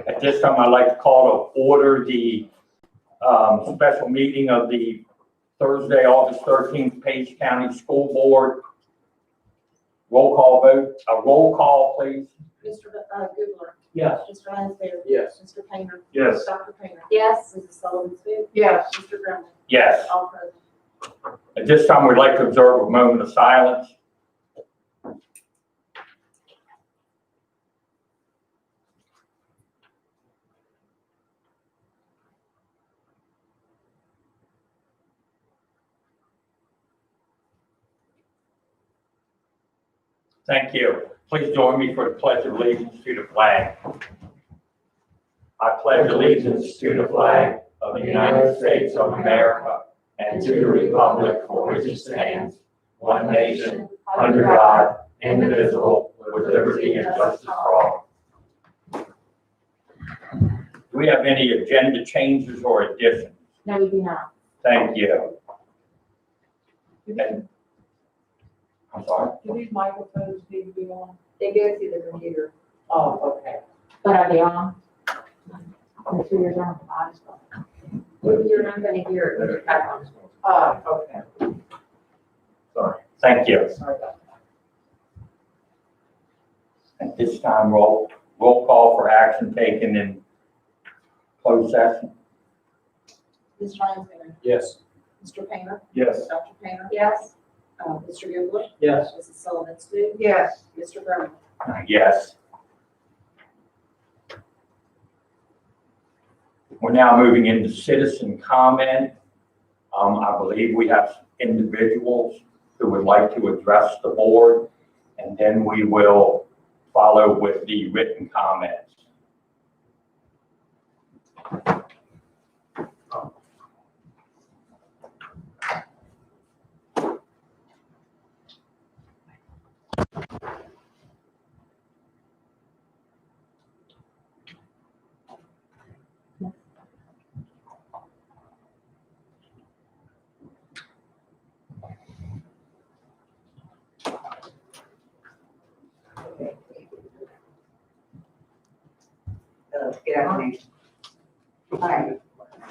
At this time, I'd like to call to order the special meeting of the Thursday, August 13th, Page County School Board. Roll call vote. A roll call, please. Mr. Goodler. Yes. Mr. Lansbury. Yes. Mr. Painter. Yes. Dr. Painter. Yes. Mrs. Sullivan Smith. Yes. Mr. Grumman. Yes. All present. At this time, we'd like to observe a moment of silence. Thank you. Please join me for the Pledge of Allegiance to the flag. I pledge allegiance to the flag of the United States of America and to the republic for which it stands, one nation, under God, indivisible, with liberty and justice for all. Do we have any agenda changes or additions? No, we do not. Thank you. I'm sorry? Do these microphones need to be on? They go through the computer. Oh, okay. But are they on? The 2 years on. You're not going to hear it when you're back on. Okay. Sorry. Thank you. Sorry about that. At this time, roll call for action taken in closed session. Mr. Lansbury. Yes. Mr. Painter. Yes. Dr. Painter. Yes. Mr. Goodler. Yes. Mrs. Sullivan Smith. Yes. Mr. Grumman. Yes. We're now moving into citizen comment. I believe we have individuals who would like to address the board, and then we will follow with the written comments. Good afternoon. Hi.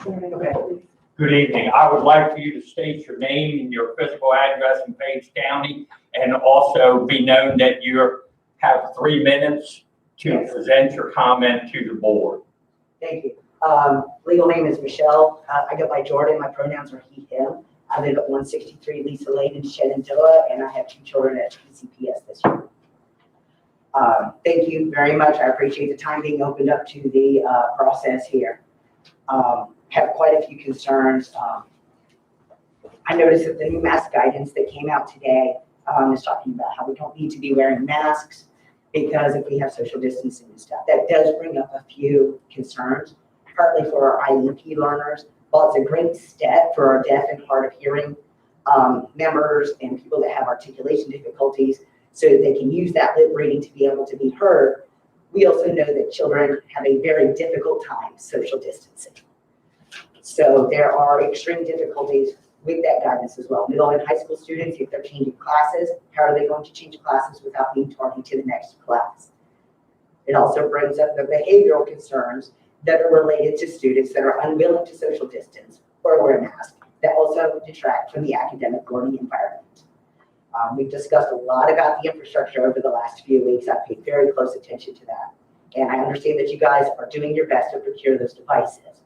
Okay. Good evening. I would like for you to state your name and your physical address in Page County, and also be known that you have 3 minutes to Yes. present your comment to the board. Thank you. Legal name is Michelle. I go by Jordan. My pronouns are he, him. I live at 163 Lisa Lane in Shenandoah, and I have 2 children at PCPS this year. Thank you very much. I appreciate the time being opened up to the process here. Have quite a few concerns. I noticed that the new mask guidance that came out today is talking about how we don't need to be wearing masks because if we have social distancing and stuff. That does bring up a few concerns, partly for our IEP learners. While it's a great step for our deaf and hard of hearing members and people that have articulation difficulties, so that they can use that lip reading to be able to be heard, we also know that children have a very difficult time social distancing. So there are extreme difficulties with that guidance as well. Middle and high school students, if they're changing classes, how are they going to change classes without being talking to the next class? It also brings up the behavioral concerns that are related to students that are unwilling to social distance or wear a mask, that also detract from the academic learning environment. We've discussed a lot about the infrastructure over the last few weeks. I've paid very close attention to that. And I understand that you guys are doing your best to procure those devices.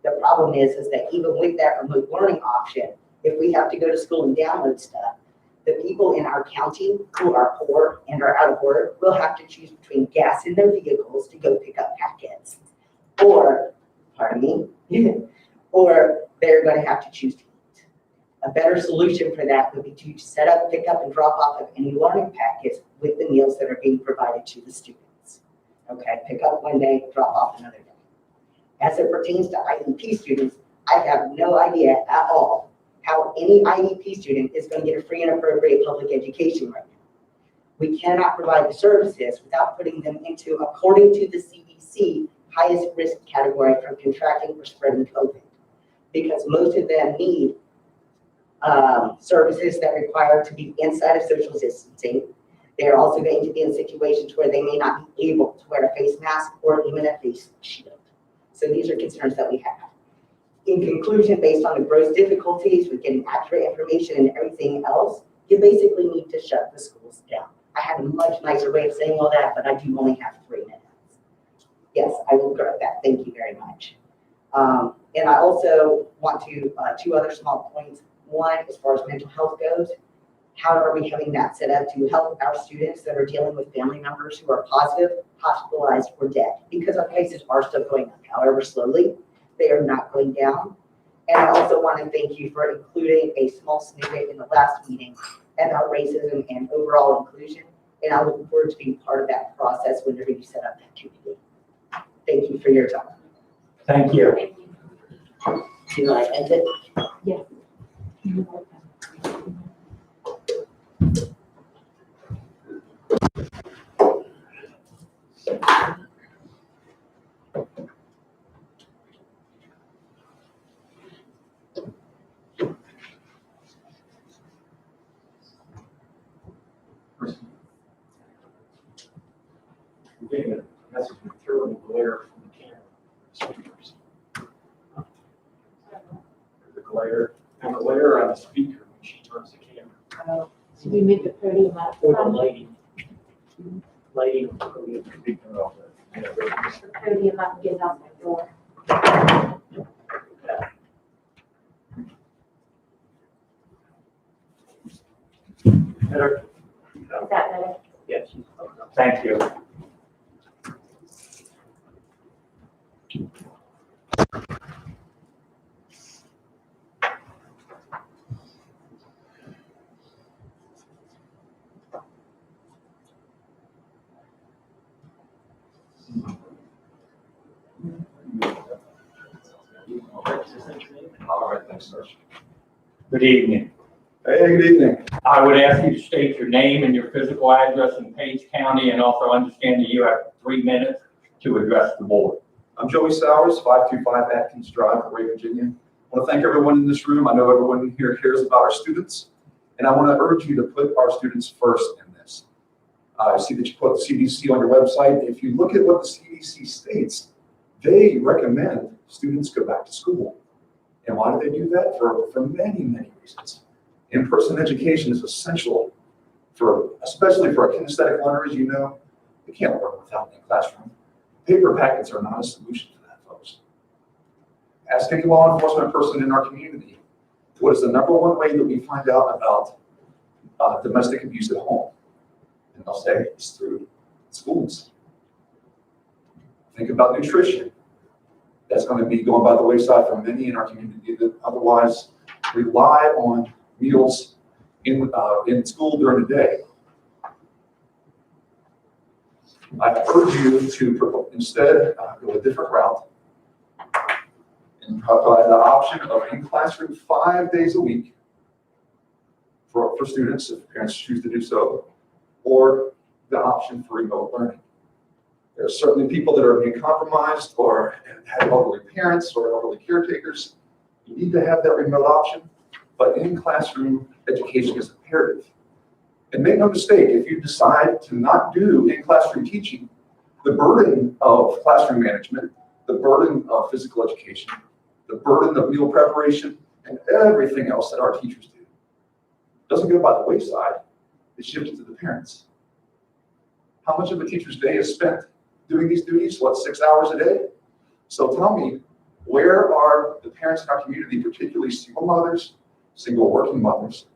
The problem is that even with that remote learning option, if we have to go to school and download stuff, the people in our county who are poor and are out of work will have to choose between gas in their vehicles to go pick up packets, or, pardon me, or they're going to have to choose to eat. A better solution for that would be to set up, pick up, and drop off of any learning packets with the meals that are being provided to the students. Okay, pick up one day, drop off another day. As it pertains to IEP students, I have no idea at all how any IEP student is going to get a free and appropriate public education right now. We cannot provide the services without putting them into, according to the CDC, highest risk category from contracting or spreading COVID, because most of them need services that require to be inside of social distancing. They are also going to be in situations where they may not be able to wear a face mask or even a face shield. So these are concerns that we have. In conclusion, based on the gross difficulties with getting accurate information and everything else, you basically need to shut the schools down. I had a much nicer way of saying all that, but I do only have 3 minutes. Yes, I will correct that. Thank you very much. And I also want to, 2 other small points. One, as far as mental health goes, how are we having that set up to help our students that are dealing with family members who are positive, hospitalized, or dead? Because our cases are still going up, however slowly, they are not going down. And I also want to thank you for including a small snippet in the last meeting about racism and overall inclusion. And I look forward to being part of that process when you're going to set up that committee. Thank you for your time. Thank you. Thank you. Do I end it? Yes. I'm getting a message with terrible glare from the camera. Speakers. The glare, and the glare on the speaker when she turns the camera. Should we move the podium up? Or the lighting. Lighting of the podium could be turned off. The podium up and get out the door. Better? Is that better? Yes. Thank you. All right, thanks, sir. Good evening. Hey, good evening. I would ask you to state your name and your physical address in Page County, and also understand that you have 3 minutes to address the board. I'm Joey Sowers, 525 Atkins Drive, Ray, Virginia. I want to thank everyone in this room. I know everyone here cares about our students, and I want to urge you to put our students first in this. I see that you put the CDC on your website. If you look at what the CDC states, they recommend students go back to school. And why do they do that? For many, many reasons. In-person education is essential especially for a kinesthetic learner, as you know. They can't learn without in the classroom. Paper packets are not a solution to that, folks. Ask any law enforcement person in our community, what is the #1 way that we find out about domestic abuse at home? And they'll say it's through schools. Think about nutrition. That's going to be going by the wayside for many in our community that otherwise rely on meals in school during the day. I urge you to instead go a different route and provide the option of in-classroom 5 days a week for students, if parents choose to do so, or the option for remote learning. There are certainly people that are being compromised or have elderly parents or elderly caretakers. You need to have that remote option, but in-classroom education is imperative. And make no mistake, if you decide to not do in-classroom teaching, the burden of classroom management, the burden of physical education, the burden of meal preparation, and everything else that our teachers do doesn't go by the wayside, it's shifted to the parents. How much of a teacher's day is spent doing these duties? What, 6 hours a day? So tell me, where are the parents in our community, particularly single mothers, single working mothers,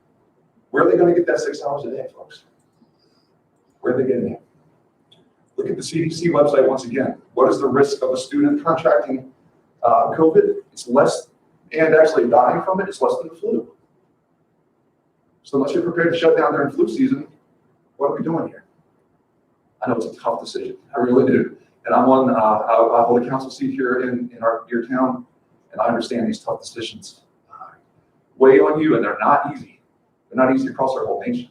where are they going to get that 6 hours a day, folks? Where are they getting it? Look at the CDC website once again. What is the risk of a student contracting COVID? It's less, and actually dying from it, it's less than the flu. So unless you're prepared to shut down during flu season, what are we doing here? I know it's a tough decision, I really do. And I'm on, I hold a council seat here in our dear town, and I understand these tough decisions weigh on you, and they're not easy. They're not easy across our whole nation.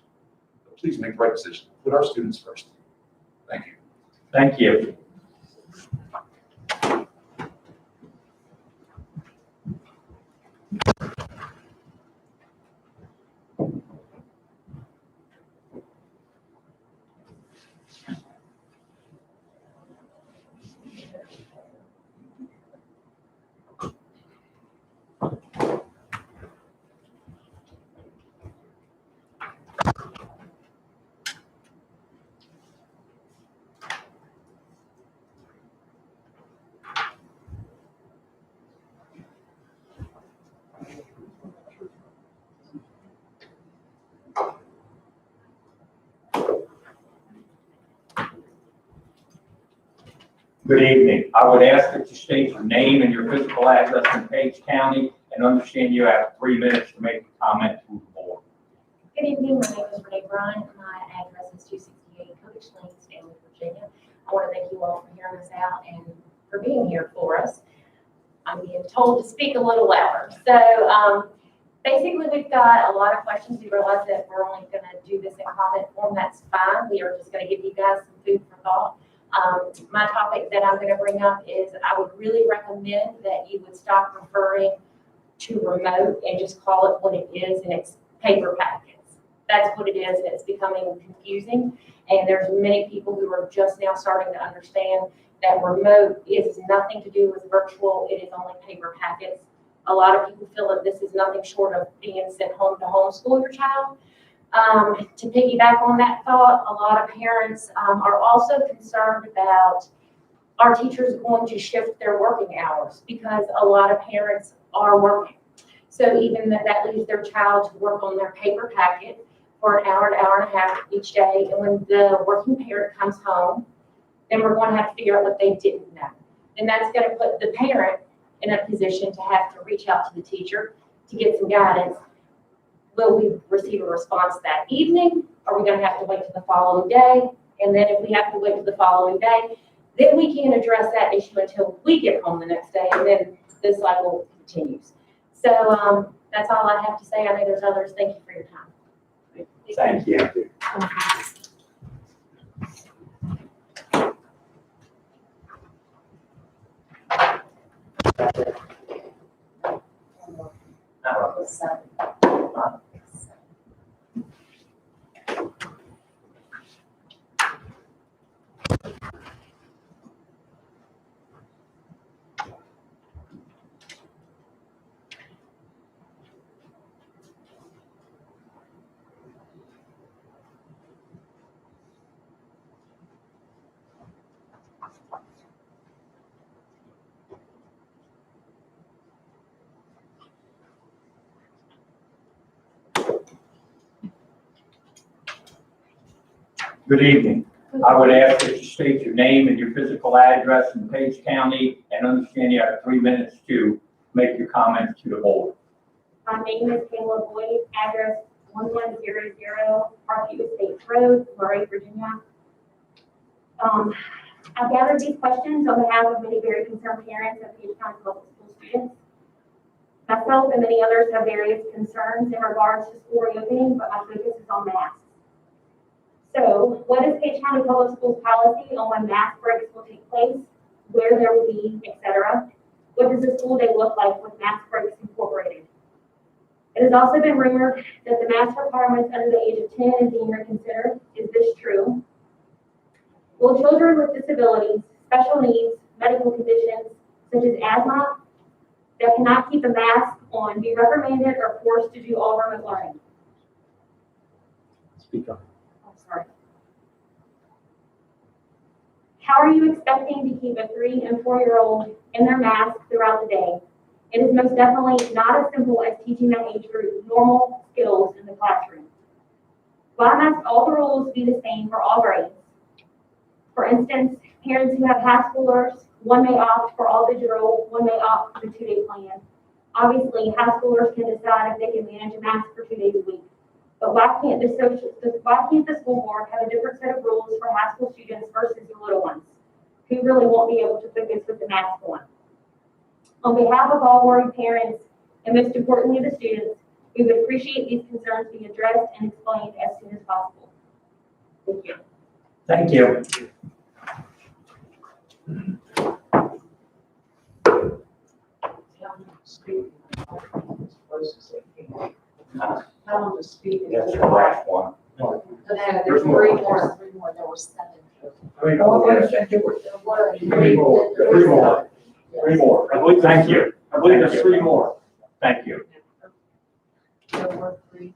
But please make the right decision. Put our students first. Thank you. Thank you. Good evening. I would ask that you state your name and your physical address in Page County, and understand you have 3 minutes to make a comment to the board. Good evening, my name is Renee Bryant, my address is 268 Coach Lane, Stanley, Virginia. I want to thank you all for hearing us out and for being here for us. I'm being told to speak a little louder. So basically, we've got a lot of questions. We realize that we're only going to do this in comment form. That's fine. We are just going to give you guys some food for thought. My topic that I'm going to bring up is I would really recommend that you would stop referring to remote and just call it what it is, and it's paper packets. That's what it is, and it's becoming confusing. And there's many people who are just now starting to understand that remote is nothing to do with virtual. It is only paper packets. A lot of people feel that this is nothing short of being sent home to homeschool your child. To piggyback on that thought, a lot of parents are also concerned about our teachers going to shift their working hours, because a lot of parents are working. So even that leaves their child to work on their paper packet for an hour and a half each day. And when the working parent comes home, then we're going to have to figure out what they didn't know. And that's going to put the parent in a position to have to reach out to the teacher to get some guidance. Will we receive a response that evening? Are we going to have to wait till the following day? And then if we have to wait till the following day, then we can't address that issue until we get home the next day, and then this cycle continues. So that's all I have to say. I know there's others. Thank you for your time. Thank you. Good evening. I would ask that you state your name and your physical address in Page County, and understand you have 3 minutes to make your comments to the board. My name is Kayla Boyd, address 1100 Parkview Estates Road, Murray, Virginia. I've gathered these questions on behalf of many very concerned parents of Page County Public School students. Myself and many others have various concerns in regards to school reopening, but my focus is on masks. So, what is Page County Public Schools policy on when mask breaks will take place, where there will be, etc.? What does the school day look like with mask breaks incorporated? It has also been rumored that the mask requirements under the age of 10 is being reconsidered. Is this true? Will children with disabilities, special needs, medical conditions, such as asthma, that cannot keep a mask on, be reprimanded or forced to do all remote learning? Speak up. Oh, sorry. How are you expecting to keep a 3- and 4-year-old in their mask throughout the day? It is most definitely not as simple as teaching that age group normal skills in the classroom. Why must all the rules be the same for all grades? For instance, parents who have high schoolers, one may opt for all digital, one may opt for the 2-day plan. Obviously, high schoolers can decide if they can manage a mask for 2 days a week. But why can't the school board have a different set of rules for high school students versus the little ones, who really won't be able to focus with the mask on? On behalf of all worried parents, and most importantly the students, we would appreciate these concerns being addressed and explained as soon as possible. Thank you. Thank you. Tell them to speak. That's the last one. There's three more. There were 7. Three Oh, more. I understand. There were Three more. Three more. Three more. I believe Thank you. I believe Thank there's you. 3 more. Thank you. There were 3.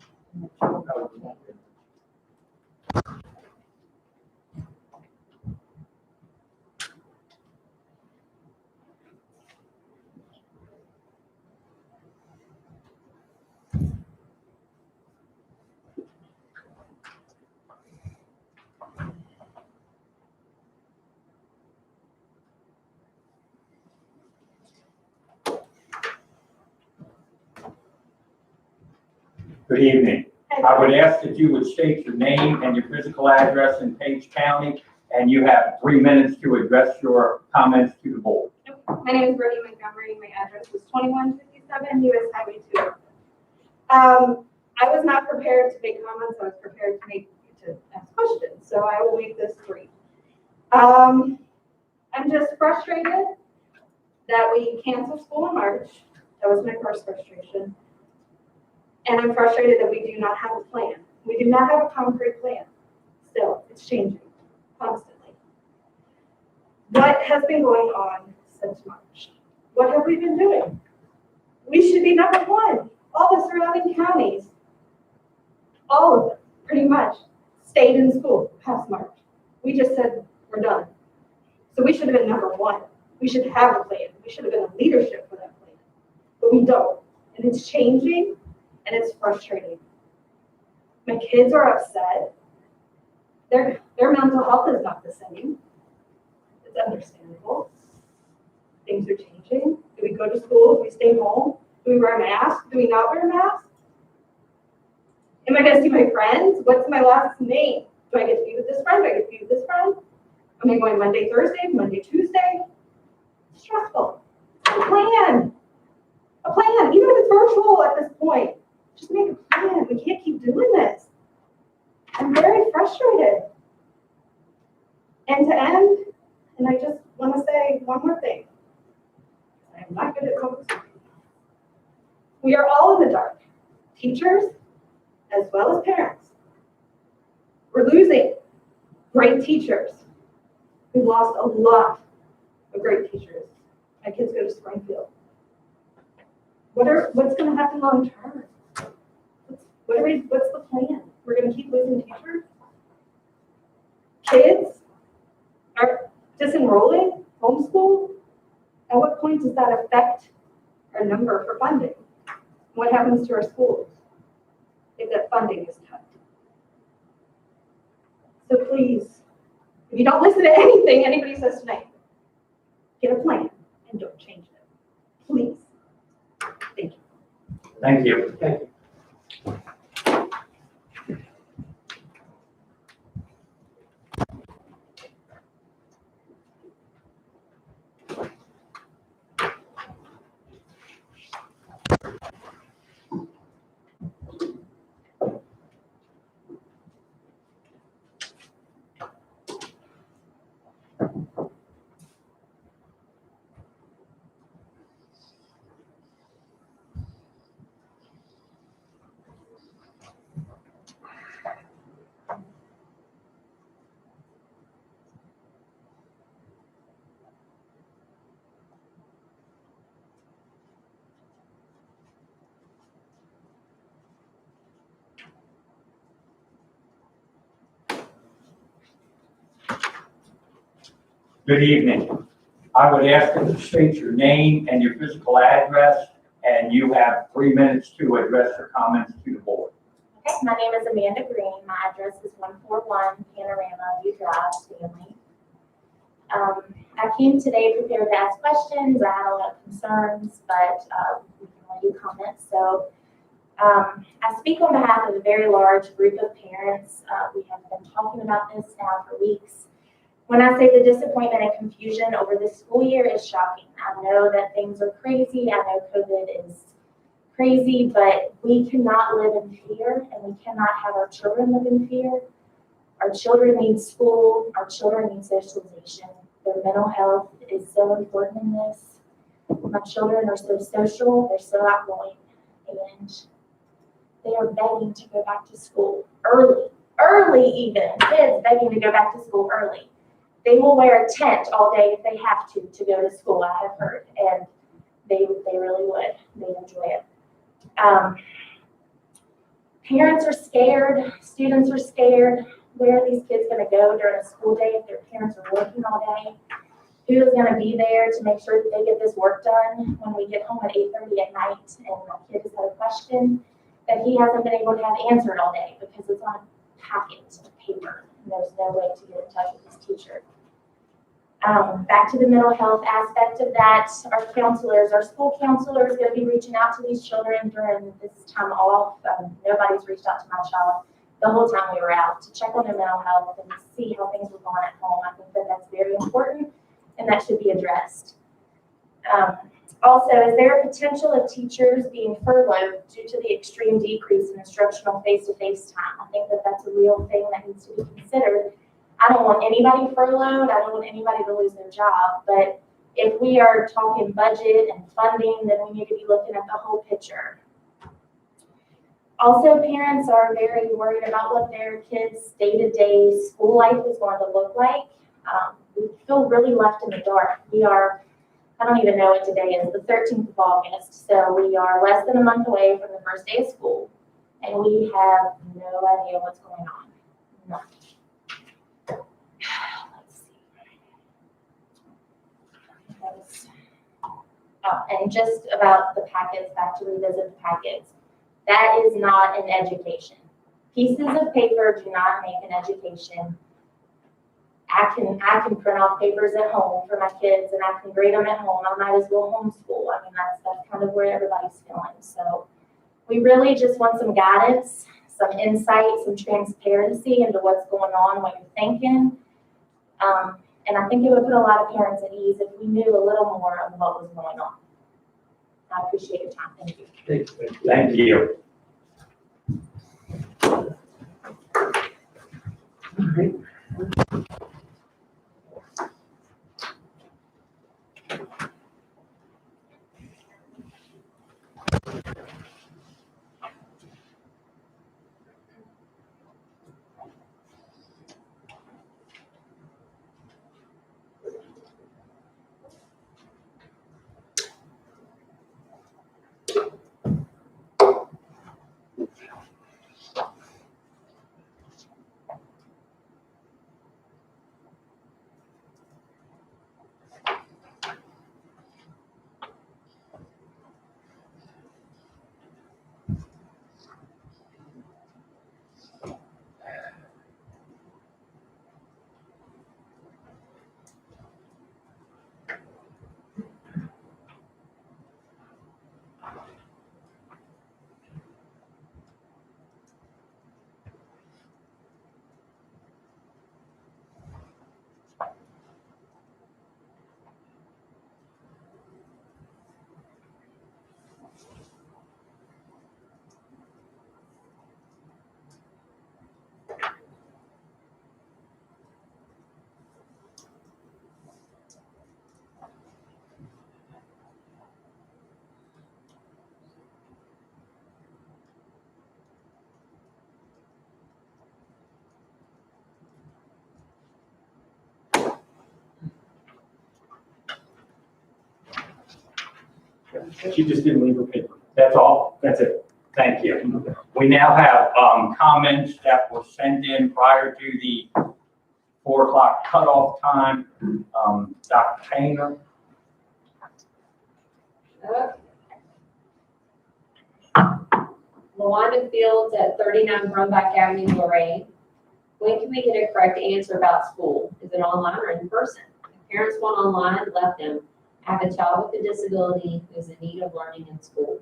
Good evening. I would ask that you would state your name and your physical address in Page County, and you have 3 minutes to address your comments to the board. My name is Brody Montgomery. My address is 2157 US Highway 2. I was not prepared to make comments. I was prepared to ask questions, so I will make this brief. I'm just frustrated that we canceled school in March. That was my first frustration. And I'm frustrated that we do not have a plan. We do not have a concrete plan. Still, it's changing constantly. What has been going on since March? What have we been doing? We should be number one. All the surrounding counties, all of them, pretty much, stayed in school past March. We just said, we're done. So we should have been number one. We should have a plan. We should have been a leadership for that plan. But we don't. And it's changing, and it's frustrating. My kids are upset. Their mental health is not the same. It's understandable. Things are changing. Do we go to school? Do we stay home? Do we wear a mask? Do we not wear a mask? Am I going to see my friends? What's my last name? Do I get to be with this friend? Do I get to be with this friend? Am I going Monday, Thursday, Monday, Tuesday? It's stressful. A plan. A plan. Even if it's virtual at this point, just make a plan. We can't keep doing this. I'm very frustrated. And to end, and I just want to say one more thing. I'm not good at public speaking. We are all in the dark, teachers as well as parents. We're losing great teachers. We've lost a lot of great teachers. My kids go to Springfield. What's going to happen long term? What's the plan? We're going to keep losing teachers? Kids are disenrolling, homeschool? At what point does that affect our number for funding? What happens to our schools if that funding is cut? So please, if you don't listen to anything anybody says tonight, get a plan and don't change it. Please. Thank you. Thank you. Thank you. Good evening. I would ask that you state your name and your physical address, and you have 3 minutes to address your comments to the board. Okay, my name is Amanda Green. My address is 141 Panorama View Drive, Stanley. I came today prepared to ask questions. I had a lot of concerns, but we can only do comments. So I speak on behalf of a very large group of parents. We have been talking about this now for weeks. When I say the disappointment and confusion over this school year is shocking. I know that things are crazy. I know COVID is crazy, but we cannot live in fear, and we cannot have our children live in fear. Our children need school. Our children need socialization. Their mental health is so important in this. My children are so social. They're so outgoing, and they are begging to go back to school early even. Kids begging to go back to school early. They will wear a tent all day if they have to go to school, I have heard, and they really would. They enjoy it. Parents are scared, students are scared. Where are these kids going to go during a school day if their parents are working all day? Who is going to be there to make sure that they get this work done when we get home at 8:30 at night and my kid has had a question that he hasn't been able to have answered all day because it's on a packet of paper and there's no way to get in touch with his teacher? Back to the mental health aspect of that, our counselors, our school counselor is going to be reaching out to these children during this time off. Nobody's reached out to my child the whole time we were out to check on their mental health and see how things were going at home. I think that that's very important and that should be addressed. Also, is there a potential of teachers being furloughed due to the extreme decrease in instructional face-to-face time? I think that that's a real thing that needs to be considered. I don't want anybody furloughed. I don't want anybody to lose their job. But if we are talking budget and funding, then we need to be looking at the whole picture. Also, parents are very worried about what their kids' day-to-day school life is going to look like. We feel really left in the dark. We are, I don't even know what today is, the 13th of August. So we are less than a month away from the first day of school. And we have no idea what's going on. None. Let's see. And just about the packets, back to revisit the packets. That is not an education. Pieces of paper do not make an education. I can print off papers at home for my kids and I can grade them at home. I might as well homeschool. I mean, that's kind of where everybody's feeling. So we really just want some guidance, some insight, some transparency into what's going on, what you're thinking. And I think it would put a lot of parents at ease if we knew a little more of what was going on. I appreciate your time. Thank you. Thank you. All right. She just didn't leave her paper. That's all? That's it? Thank you. We now have comments that were sent in prior to the 4 o'clock cutoff time. Dr. Painter? LaWanda Fields at 39 Brumback Avenue, Lorraine. When can we get a correct answer about school? Is it online or in person? If parents want online, let them. I have a child with a disability who is in need of learning in school.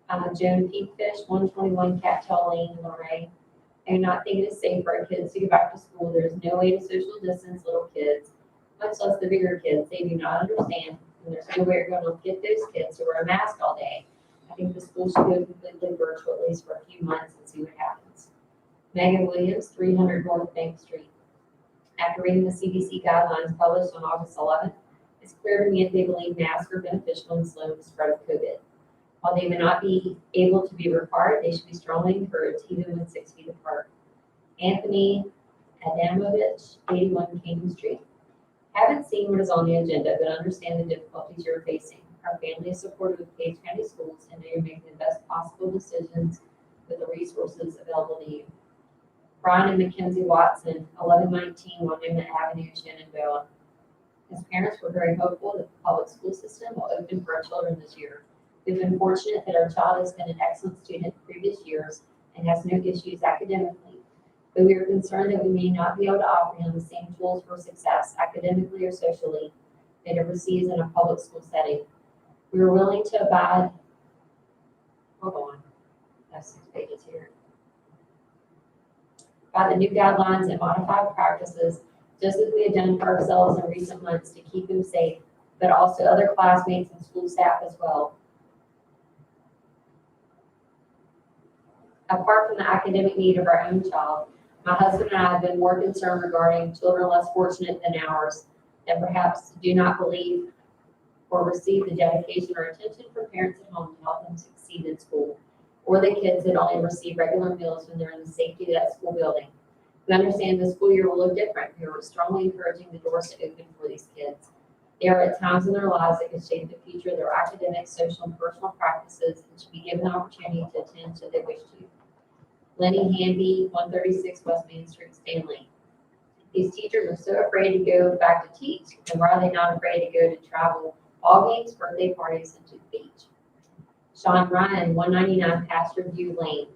Joan Peakfish, 121 Cattail Lane, Lorraine. I do not think it is safe for our kids to go back to school. There is no way to social distance little kids, much less the bigger kids. They do not understand, and there's no way you're going to get those kids to wear a mask all day. I think the school should go completely virtual, at least for a few months, and see what happens. Megan Williams, 300 North Bank Street. After reading the CDC guidelines published on August 11th, it's clear to me that they believe masks are beneficial in slowing the spread of COVID. While they may not be able to be required, they should be strongly encouraged, even when 6 feet apart. Anthony Adamovich, 81 King Street. Haven't seen what is on the agenda, but understand the difficulties you're facing. Our family is supportive of Page County Schools, and they are making the best possible decisions with the resources available to you. Brian and Mackenzie Watson, 1119 Monument Avenue, Shenandoah. His parents were very hopeful that the public school system will open for our children this year. We've been fortunate that our child has been an excellent student in previous years and has no issues academically. but we are concerned that we may not be able to offer him the same tools for success academically or socially that he receives in a public school setting. We are willing to abide, hold on, that's 6 pages here, by the new guidelines and modified practices, just as we have done for ourselves in recent months to keep him safe, but also other classmates and school staff as well. Apart from the academic need of our own child, my husband and I have been more concerned regarding children less fortunate than ours that perhaps do not believe or receive the dedication or attention from parents at home to help them succeed in school, or the kids that only receive regular meals when they're in the safety of that school building. We understand the school year will look different. We are strongly encouraging the doors to open for these kids. There are at times in their lives that can shape the future of their academic, social, and personal practices and should be given the opportunity to attend should they wish to. Lenny Hamby, 136 West Main Street, Stanley. These teachers are so afraid to go back to teach, and why are they not afraid to go to travel, ball games, birthday parties, and to the beach? Sean Ryan, 199 Pasture View Lane,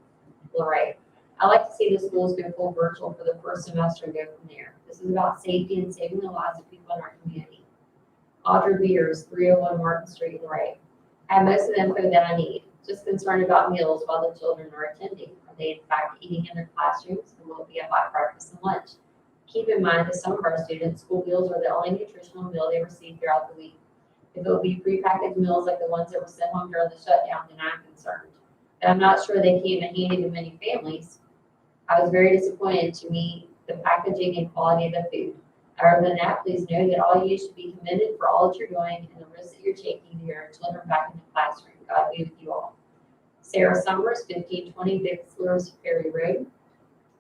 Luray. I like to see the schools go full virtual for the first semester and go from there. This is about safety and saving the lives of people in our community. Audra Beers, 301 Martin Street, Luray. I have most of the info that I need. Just concerned about meals while the children are attending. Are they in fact eating in their classrooms, and will it be a hot breakfast and lunch? Keep in mind that some of our students, school meals are the only nutritional meal they receive throughout the week. If it will be prepackaged meals like the ones that were sent home during the shutdown, then I'm concerned. But I'm not sure they came in handy to many families. I was very disappointed to me the packaging and quality of the food. Other than that, please know that all of you should be commended for all that you're doing and the risks that you're taking to get our children back in the classroom. God be with you all. Sarah Summers, 1520 Bixler's Ferry Road.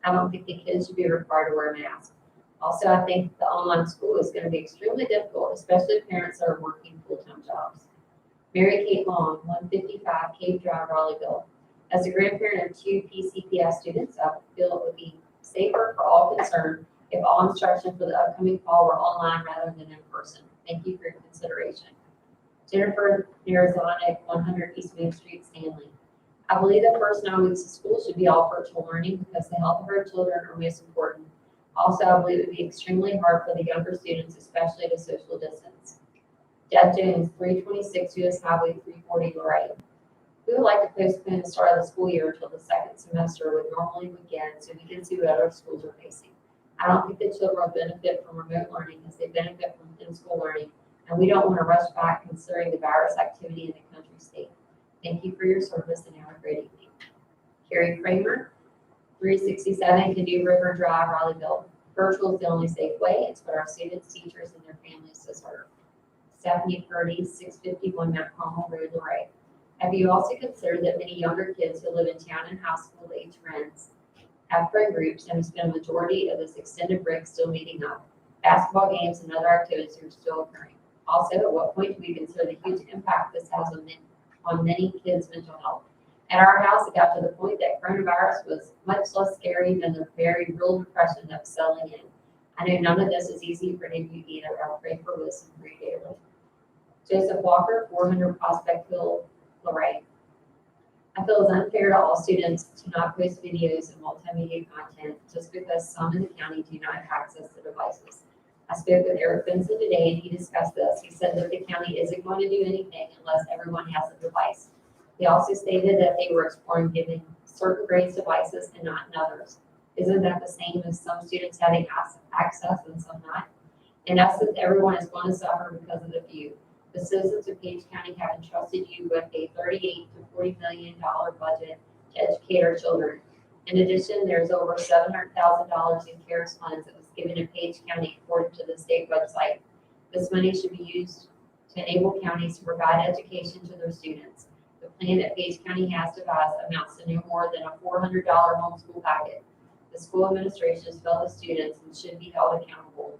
I don't think the kids should be required to wear a mask. Also, I think the online school is going to be extremely difficult, especially if parents that are working full-time jobs. Mary Kate Long, 155 Cave Drive, Raleighville. As a grandparent of 2 PCPS students, I feel it would be safer for all concerned if all instruction for the upcoming fall were online rather than in person. Thank you for your consideration. Jennifer Narazonic, 100 East Main Street, Stanley. I believe the first 9 weeks of school should be all virtual learning because the health of our children are most important. Also, I believe it would be extremely hard for the younger students, especially to social distance. Deb Jones, 326 US Highway 340, Luray. We would like to postpone the start of the school year until the second semester would normally begin so we can see what other schools are facing. I don't think the children will benefit from remote learning as they benefit from in-school learning, and we don't want to rush back considering the virus activity in the country state. Thank you for your service and have a great evening. Carrie Kramer, 367 Canoe River Drive, Raleighville. Virtual is the only safe way. It's what our students, teachers, and their families deserve. Stephanie Purdy, 651 Mount Carmel Road, Luray. Have you also considered that many younger kids who live in town and high school age friends have friend groups and have spent a majority of this extended break still meeting up? Basketball games and other activities are still occurring. Also, at what point do we consider the huge impact this has on many kids' mental health? At our house, it got to the point that coronavirus was much less scary than the very real depression that was settling in. I know none of this is easy for any of you either. I'll pray for wisdom for you daily. Joseph Walker, 400 Prospect Hill, Luray. I feel it's unfair to all students to not post videos and multimedia content just because some in the county do not have access to devices. I spoke with Eric Benson today and he discussed this. He said that the county isn't going to do anything unless everyone has a device. He also stated that they were exploring giving certain grades devices and not in others. Isn't that the same as some students having access and some not? In essence, everyone is going to suffer because of the few. The citizens of Page County have entrusted you with a $38 to $40 million budget to educate our children. In addition, there's over $700,000 in CARES funds that was given to Page County according to the state website. This money should be used to enable counties to provide education to their students. The plan that Page County has devised amounts to no more than a $400 homeschool packet. The school administration has failed the students and should be held accountable.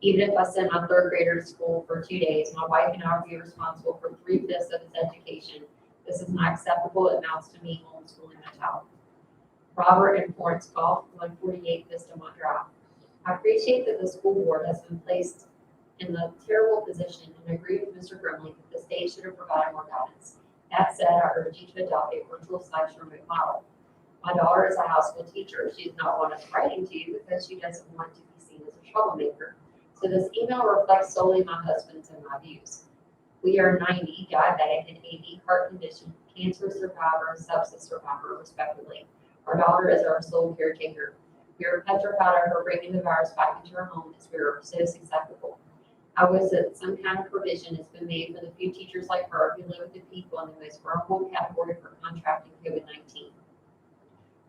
Even if I send my 3rd grader to school for 2 days, my wife and I will be responsible for 3/5 of his education. This is not acceptable. It amounts to me homeschooling my child. Robert and Florence Golf, 148 Vistamont Drive. I appreciate that the school board has been placed in the terrible position and agree with Mr. Grimley that the state should have provided more guidance. That said, I urge you to adopt a virtual/remote model. My daughter is a high school teacher. She's not one of writing to you because she doesn't want to be seen as a troublemaker. So this email reflects solely my husband's and my views. We are 90, diabetic, and 80, heart condition, cancer survivor, and sepsis survivor, respectively. Our daughter is our sole caretaker. We are petrified of her bringing the virus back into our home as we are so susceptible. I wish that some kind of provision has been made for the few teachers like her who live with the people in the most vulnerable category for contracting COVID-19.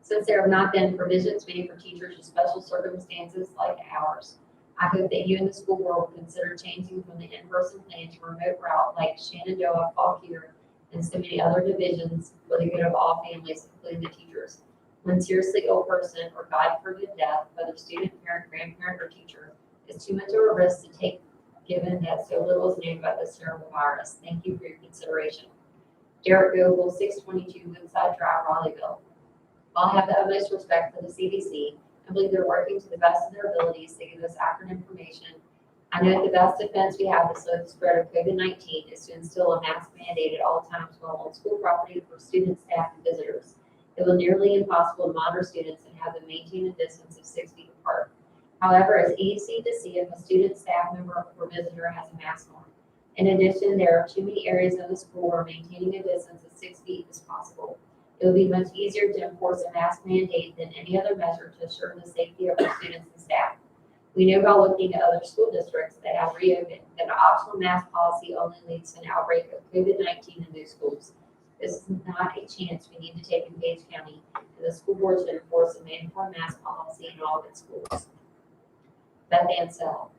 Since there have not been provisions made for teachers in special circumstances like ours, I hope that you and the school board will consider changing from the in-person plan to a remote route like Shenandoah, Fauquier, and so many other divisions for the good of all families, including the teachers. One seriously ill person or God forbid death, whether student, parent, grandparent, or teacher, is too much of a risk to take given that so little is known about this terrible virus. Thank you for your consideration. Derek Goble, 622 Woodside Drive, Raleighville. While I have the utmost respect for the CDC, I believe they're working to the best of their abilities to give us accurate information. I know the best defense we have to slow the spread of COVID-19 is to instill a mask mandate at all times while on school property for students, staff, and visitors. It will nearly impossible to monitor students and have them maintain a distance of 6 feet apart. However, it's easy to see if a student, staff member, or visitor has a mask on. In addition, there are too many areas of the school where maintaining a distance of 6 feet is possible. It will be much easier to enforce a mask mandate than any other measure to assure the safety of our students and staff. We know by looking at other school districts that have reopened that an optional mask policy only leads to an outbreak of COVID-19 in those schools. This is not a chance we need to take in Page County, and the school board should enforce a mandatory mask policy in all of its schools. Beth Ansell.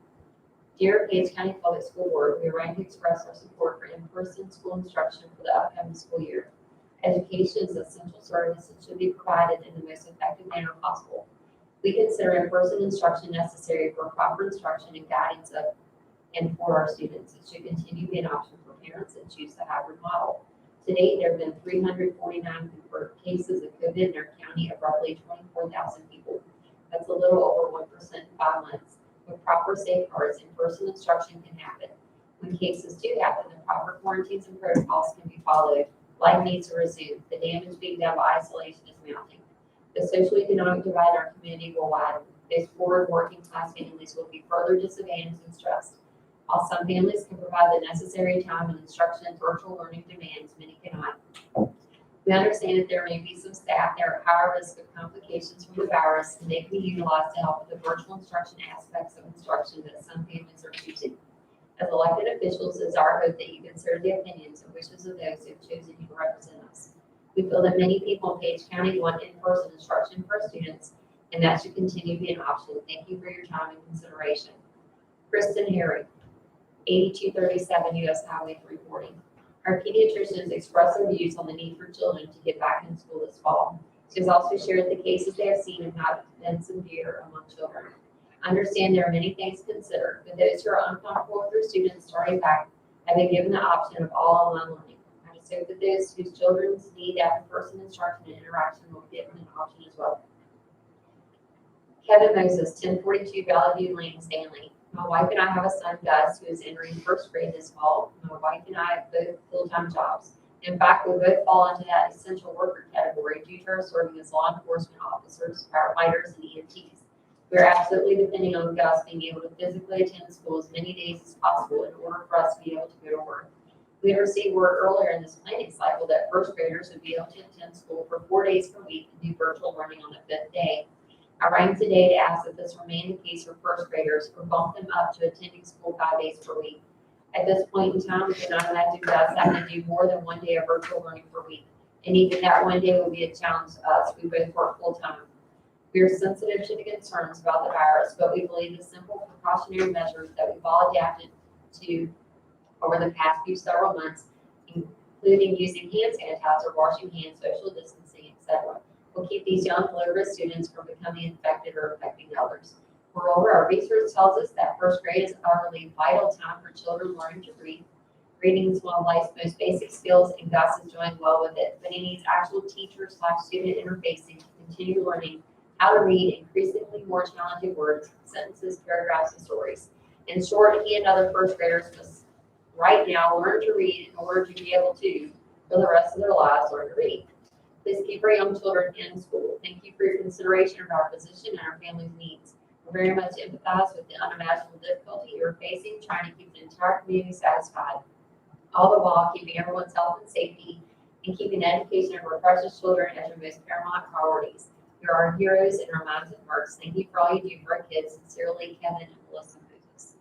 Dear Page County Public School Board, we are writing to express our support for in-person school instruction for the upcoming school year. Education is an essential service and should be provided in the most effective manner possible. We consider in-person instruction necessary for proper instruction and guidance of and for our students. It should continue to be an option for parents that choose the hybrid model. To date, there have been 349 confirmed cases of COVID in our county of roughly 24,000 people. That's a little over 1% in 5 months. With proper safeguards, in-person instruction can happen. When cases do happen, the proper quarantines and protocols can be followed. Life needs to resume. The damage being done by isolation is mounting. The social economic divide in our community will widen. Those poor working class families will be further disadvantaged and stressed. While some families can provide the necessary time and instruction and virtual learning demands, many cannot. We understand that there may be some staff that are at higher risk of complications from the virus, and they can be utilized to help with the virtual instruction aspects of instruction that some families are choosing. As elected officials, it is our hope that you consider the opinions and wishes of those who have chosen you to represent us. We feel that many people in Page County want in-person instruction for students, and that should continue to be an option. Thank you for your time and consideration. Kristen Harry, 8237 US Highway 340. Our pediatricians expressed their views on the need for children to get back in school this fall. She has also shared the cases they have seen have not been severe among children. I understand there are many things to consider, but those who are uncomfortable with their students starting back have been given the option of all online learning. I just hope that those whose children need that in-person instruction and interaction will be given an option as well. Kevin Moses, 1042 Valley View Lane, Stanley. My wife and I have a son, Gus, who is entering first grade this fall. My wife and I have both full-time jobs. In fact, we both fall into that essential worker category due to our serving as law enforcement officers, firefighters, and EMTs. We are absolutely depending on Gus being able to physically attend school as many days as possible in order for us to be able to go to work. We had received word earlier in this planning cycle that first graders would be able to attend school for 4 days per week and do virtual learning on the 5th day. I rang today to ask if this remained the case for first graders or bump them up to attending school 5 days per week. At this point in time, we cannot imagine Gus having to do more than 1 day of virtual learning per week. And even that 1 day will be a challenge to us. We both work full time. We are sensitive to the concerns about the virus, but we believe the simple precautionary measures that we've all adapted to over the past several months, including using hand sanitizer, washing hands, social distancing, etc., will keep these young low-risk students from becoming infected or affecting others. Moreover, our research tells us that first grade is a really vital time for children learning to read. Reading is one of life's most basic skills, and Gus is doing well with it, but he needs actual teacher/student interfacing to continue learning how to read increasingly more challenging words, sentences, paragraphs, and stories. In short, he and other first graders must right now learn to read in order to be able to, for the rest of their lives, learn to read. Please keep our young children in school. Thank you for your consideration of our position and our family's needs. We very much empathize with the unimaginable difficulty you're facing trying to keep the entire community satisfied, all the while keeping everyone's health and safety and keeping the education of our precious children as your most paramount priorities. You're our heroes and our minds and hearts. Thank you for all you do for our kids. Sincerely, Kevin and Melissa Moses.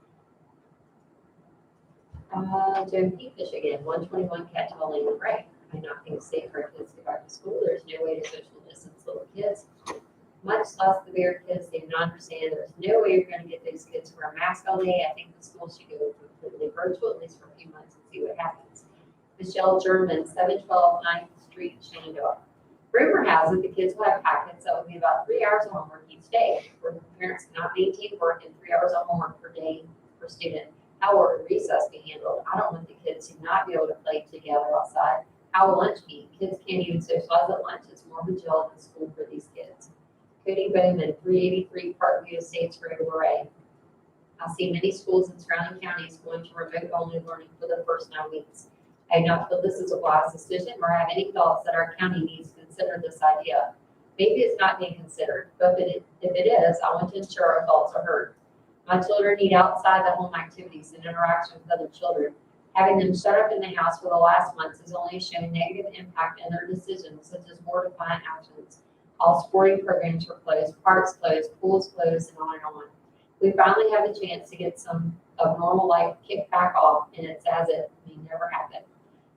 Joan Fish again, 121 Cattell Lane, Ray. I do not think it's safe for our kids to go back to school. There's no way to social distance little kids, much less the bigger kids. They do not understand. There's no way you're going to get those kids to wear a mask all day. I think the school should go completely virtual, at least for a few months, and see what happens. Michelle German, 712 9th Street, Shenandoah. Rumor has it the kids will have packets that will be about 3 hours of homework each day, where the parents cannot maintain work in 3 hours of homework per day per student. How will recess be handled? I don't want the kids to not be able to play together outside. How will lunch be? Kids can't even socialize at lunch. It's more of a jail than school for these kids. Cody Bowman, 383 Parkview Estates Road, Luray. I see many schools in surrounding counties going to remote-only learning for the first 9 weeks. I do not feel this is a wise decision or have any thoughts that our county needs to consider this idea. Maybe it's not being considered, but if it is, I want to ensure our thoughts are heard. My children need outside the home activities and interaction with other children. Having them shut up in the house for the last months has only shown negative impact in their decisions, such as more defiant actions. All sporting programs were closed, parks closed, pools closed, and on and on. We finally have a chance to get some of normal life kicked back off, and it's as if it may never happen.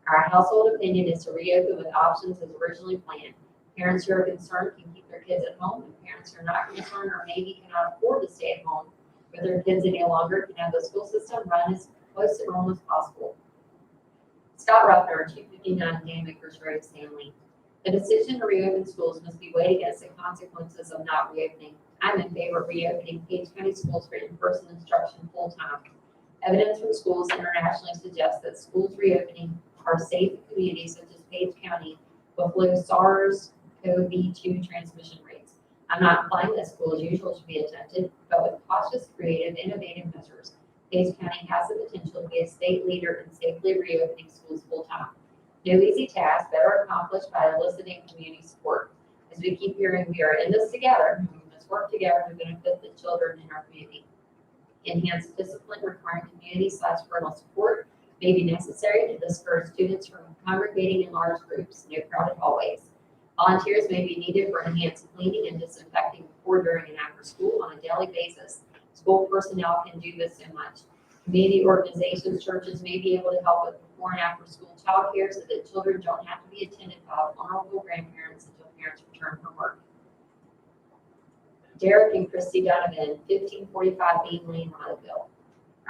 Our household opinion is to reopen with options as originally planned. Parents who are concerned can keep their kids at home, and parents who are not concerned or maybe cannot afford to stay at home with their kids any longer can have the school system run as close to normal as possible. Scott Ruffner, 259 Dan Vickers Road, Stanley. The decision to reopen schools must be weighed against the consequences of not reopening. I'm in favor of reopening Page County schools for in-person instruction full-time. Evidence from schools internationally suggests that schools reopening are safe in communities such as Page County with low SARS-CoV-2 transmission rates. I'm not implying that school as usual should be attempted, but with cautious, creative, innovative measures, Page County has the potential to be a state leader in safely reopening schools full-time. No easy task, better accomplished by eliciting community support. As we keep hearing, we are in this together, and we must work together to benefit the children in our community. Enhanced discipline requiring community/parental support may be necessary to discourage students from congregating in large groups, no crowded hallways. Volunteers may be needed for enhanced cleaning and disinfecting before, during, and after school on a daily basis. School personnel can do this so much. Community organizations, churches may be able to help with before and after school childcare so that children don't have to be attended by vulnerable grandparents until parents return from work. Derek and Christy Donovan, 1545 Bean Lane, Rodeville.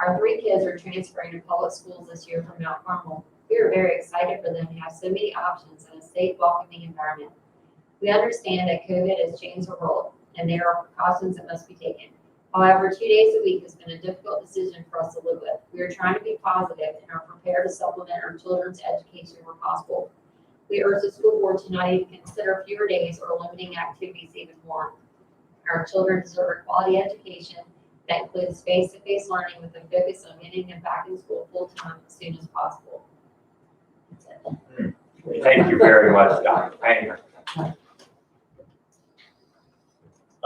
Our 3 kids are transferring to public schools this year from Mount Carmel. We are very excited for them to have so many options in a safe, welcoming environment. We understand that COVID has changed the world, and there are precautions that must be taken. However, 2 days a week has been a difficult decision for us to live with. We are trying to be positive and are prepared to supplement our children's education where possible. We urge the school board tonight to consider fewer days or limiting activities even more. Our children deserve a quality education that includes face-to-face learning with a focus on getting them back in school full-time as soon as possible. That's it. Thank you very much, Dr. Painter.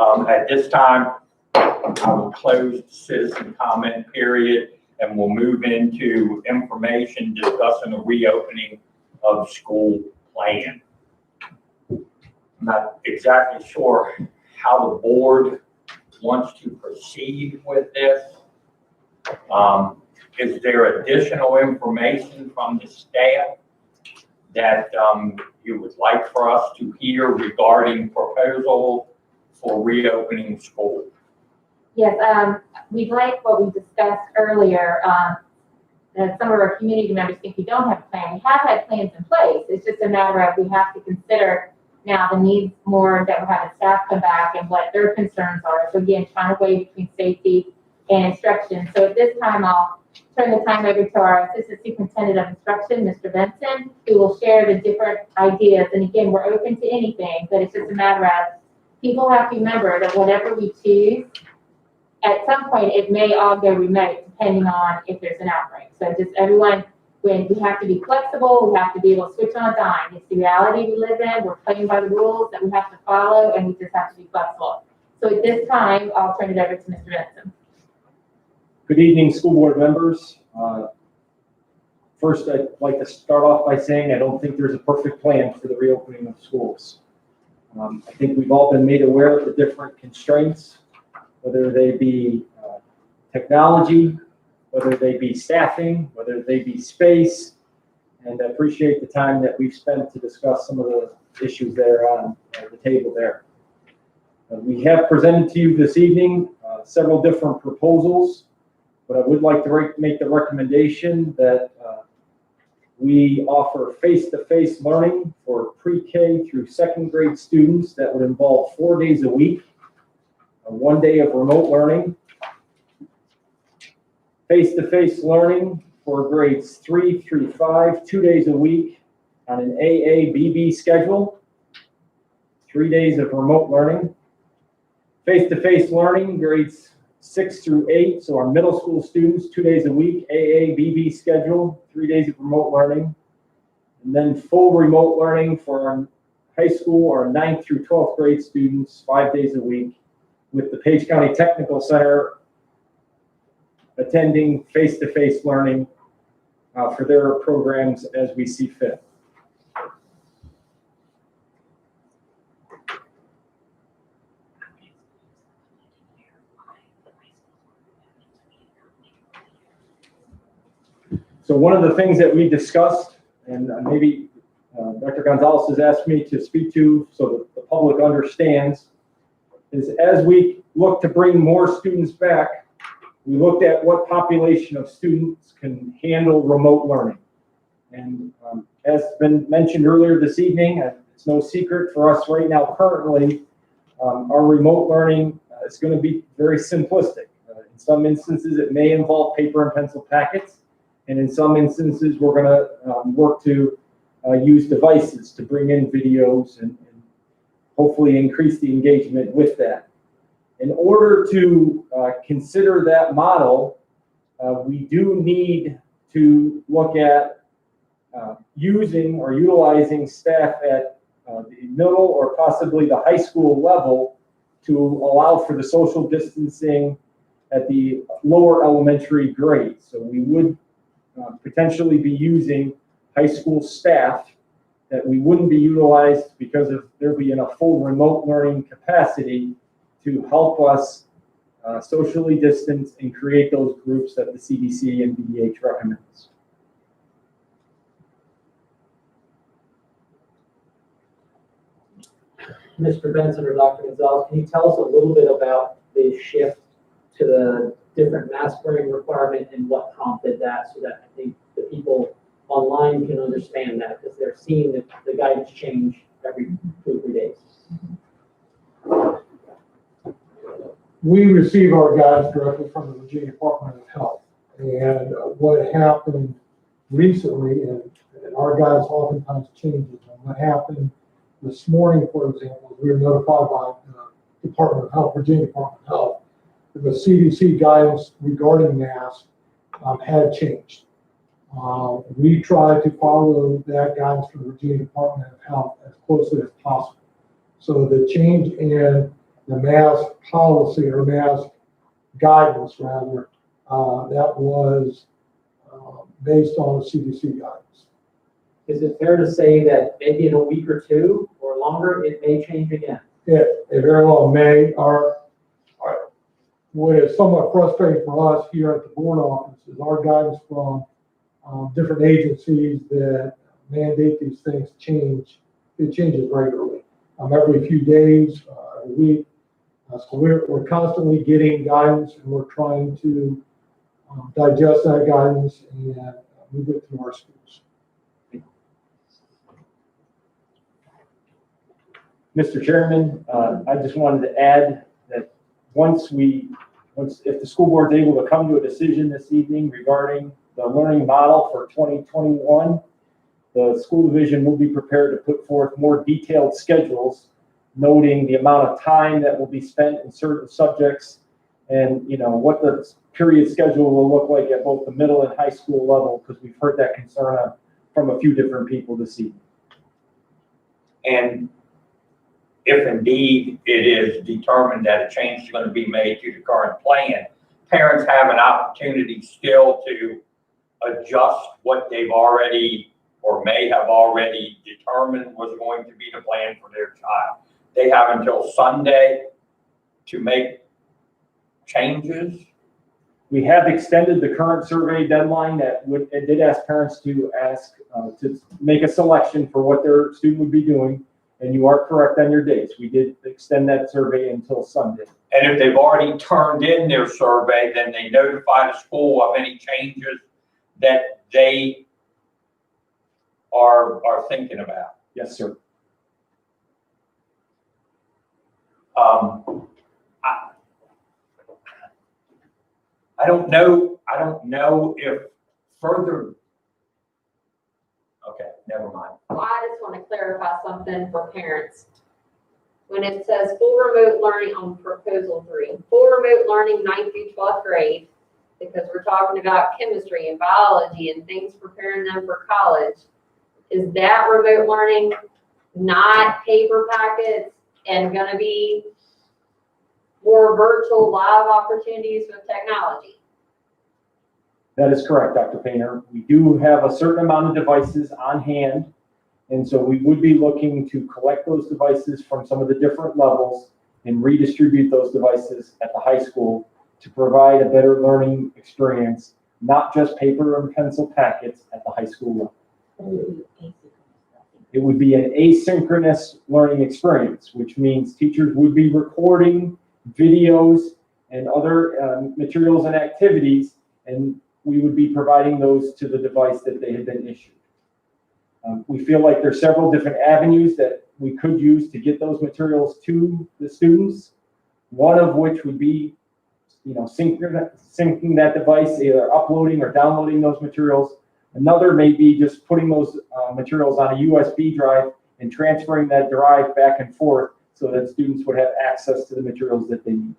At this time, I will close the citizen comment period and we'll move into information discussing the reopening of school plan. I'm not exactly sure how the board wants to proceed with this. Is there additional information from the staff that you would like for us to hear regarding proposal for reopening school? Yes, we'd like what we discussed earlier, that some of our community members think we don't have a plan. We have had plans in place. It's just a matter of we have to consider now the needs more that we're having staff come back and what their concerns are. So again, trying to weigh between safety and instruction. So at this time, I'll turn the time over to our Assistant Superintendent of Instruction, Mr. Benson, who will share the different ideas. And again, we're open to anything, but it's just a matter of people have to remember that whatever we choose, at some point, it may all go remote depending on if there's an outbreak. So just everyone when we have to be flexible, we have to be able to switch on a dime. It's the reality we live in. We're playing by the rules that we have to follow, and we just have to be flexible. So at this time, I'll turn it over to Mr. Benson. Good evening, school board members. First, I'd like to start off by saying I don't think there's a perfect plan for the reopening of schools. I think we've all been made aware of the different constraints, whether they be technology, whether they be staffing, whether they be space, and I appreciate the time that we've spent to discuss some of the issues there on the table there. We have presented to you this evening several different proposals, but I would like to make the recommendation that we offer face-to-face learning for pre-K through second grade students that would involve 4 days a week, 1 day of remote learning. Face-to-face learning for grades 3 through 5, 2 days a week on an AABB schedule, 3 days of remote learning. Face-to-face learning, grades 6 through 8, so our middle school students, 2 days a week, AABB schedule, 3 days of remote learning. And then full remote learning for our high school or 9th through 12th grade students, 5 days a week, with the Page County Technical Center attending face-to-face learning for their programs as we see fit. So one of the things that we discussed, and maybe Dr. Gonzalez has asked me to speak to so that the public understands, is as we look to bring more students back, we looked at what population of students can handle remote learning. And as been mentioned earlier this evening, it's no secret for us right now currently, our remote learning is going to be very simplistic. In some instances, it may involve paper and pencil packets. And in some instances, we're going to work to use devices to bring in videos and hopefully increase the engagement with that. In order to consider that model, we do need to look at using or utilizing staff at the middle or possibly the high school level to allow for the social distancing at the lower elementary grades. So we would potentially be using high school staff that we wouldn't be utilized because of there being a full remote learning capacity to help us socially distance and create those groups that the CDC and BDH recommends. Mr. Benson or Dr. Gonzalez, can you tell us a little bit about the shift to the different mask wearing requirement and what prompted that, so that I think the people online can understand that, because they're seeing the guidance change every 2 or 3 days. We receive our guidance directly from the Virginia Department of Health. And what happened recently, and our guidance oftentimes changes, and what happened this morning, for example, we were notified by the Department of Health, Virginia Department of Health, that the CDC guidance regarding masks had changed. We try to follow that guidance from the Virginia Department of Health as closely as possible. So the change in the mask policy or mask guidance, rather, that was based on the CDC guidance. Is it fair to say that maybe in a week or two or longer, it may change again? It very well may. What is somewhat frustrating for us here at the board office is our guidance from different agencies that mandate these things change. It changes regularly, every few days, a week. So we're constantly getting guidance, and we're trying to digest that guidance and move it through our schools. Mr. Chairman, I just wanted to add that if the school board is able to come to a decision this evening regarding the learning model for 2021, the school division will be prepared to put forth more detailed schedules, noting the amount of time that will be spent in certain subjects and, what the period schedule will look like at both the middle and high school level, because we've heard that concern from a few different people this evening. And if indeed it is determined that a change is going to be made to the current plan, parents have an opportunity still to adjust what they've already or may have already determined was going to be the plan for their child. They have until Sunday to make changes. We have extended the current survey deadline it did ask parents to make a selection for what their student would be doing. And you are correct on your dates. We did extend that survey until Sunday. And if they've already turned in their survey, then they notify the school of any changes that they are thinking about. Yes, sir. I don't know if further. Okay, never mind. Well, I just want to clarify something for parents. When it says full remote learning on proposal 3, full remote learning 9th through 12th grade, because we're talking about chemistry and biology and things preparing them for college, is that remote learning not paper packets and going to be more virtual live opportunities with technology? That is correct, Dr. Painter. We do have a certain amount of devices on hand, and so we would be looking to collect those devices from some of the different levels and redistribute those devices at the high school to provide a better learning experience, not just paper and pencil packets at the high school level. It would be an asynchronous learning experience, which means teachers would be recording videos and other materials and activities, and we would be providing those to the device that they had been issued. We feel like there's several different avenues that we could use to get those materials to the students. One of which would be, syncing that device, either uploading or downloading those materials. Another may be just putting those materials on a USB drive and transferring that drive back and forth so that students would have access to the materials that they need.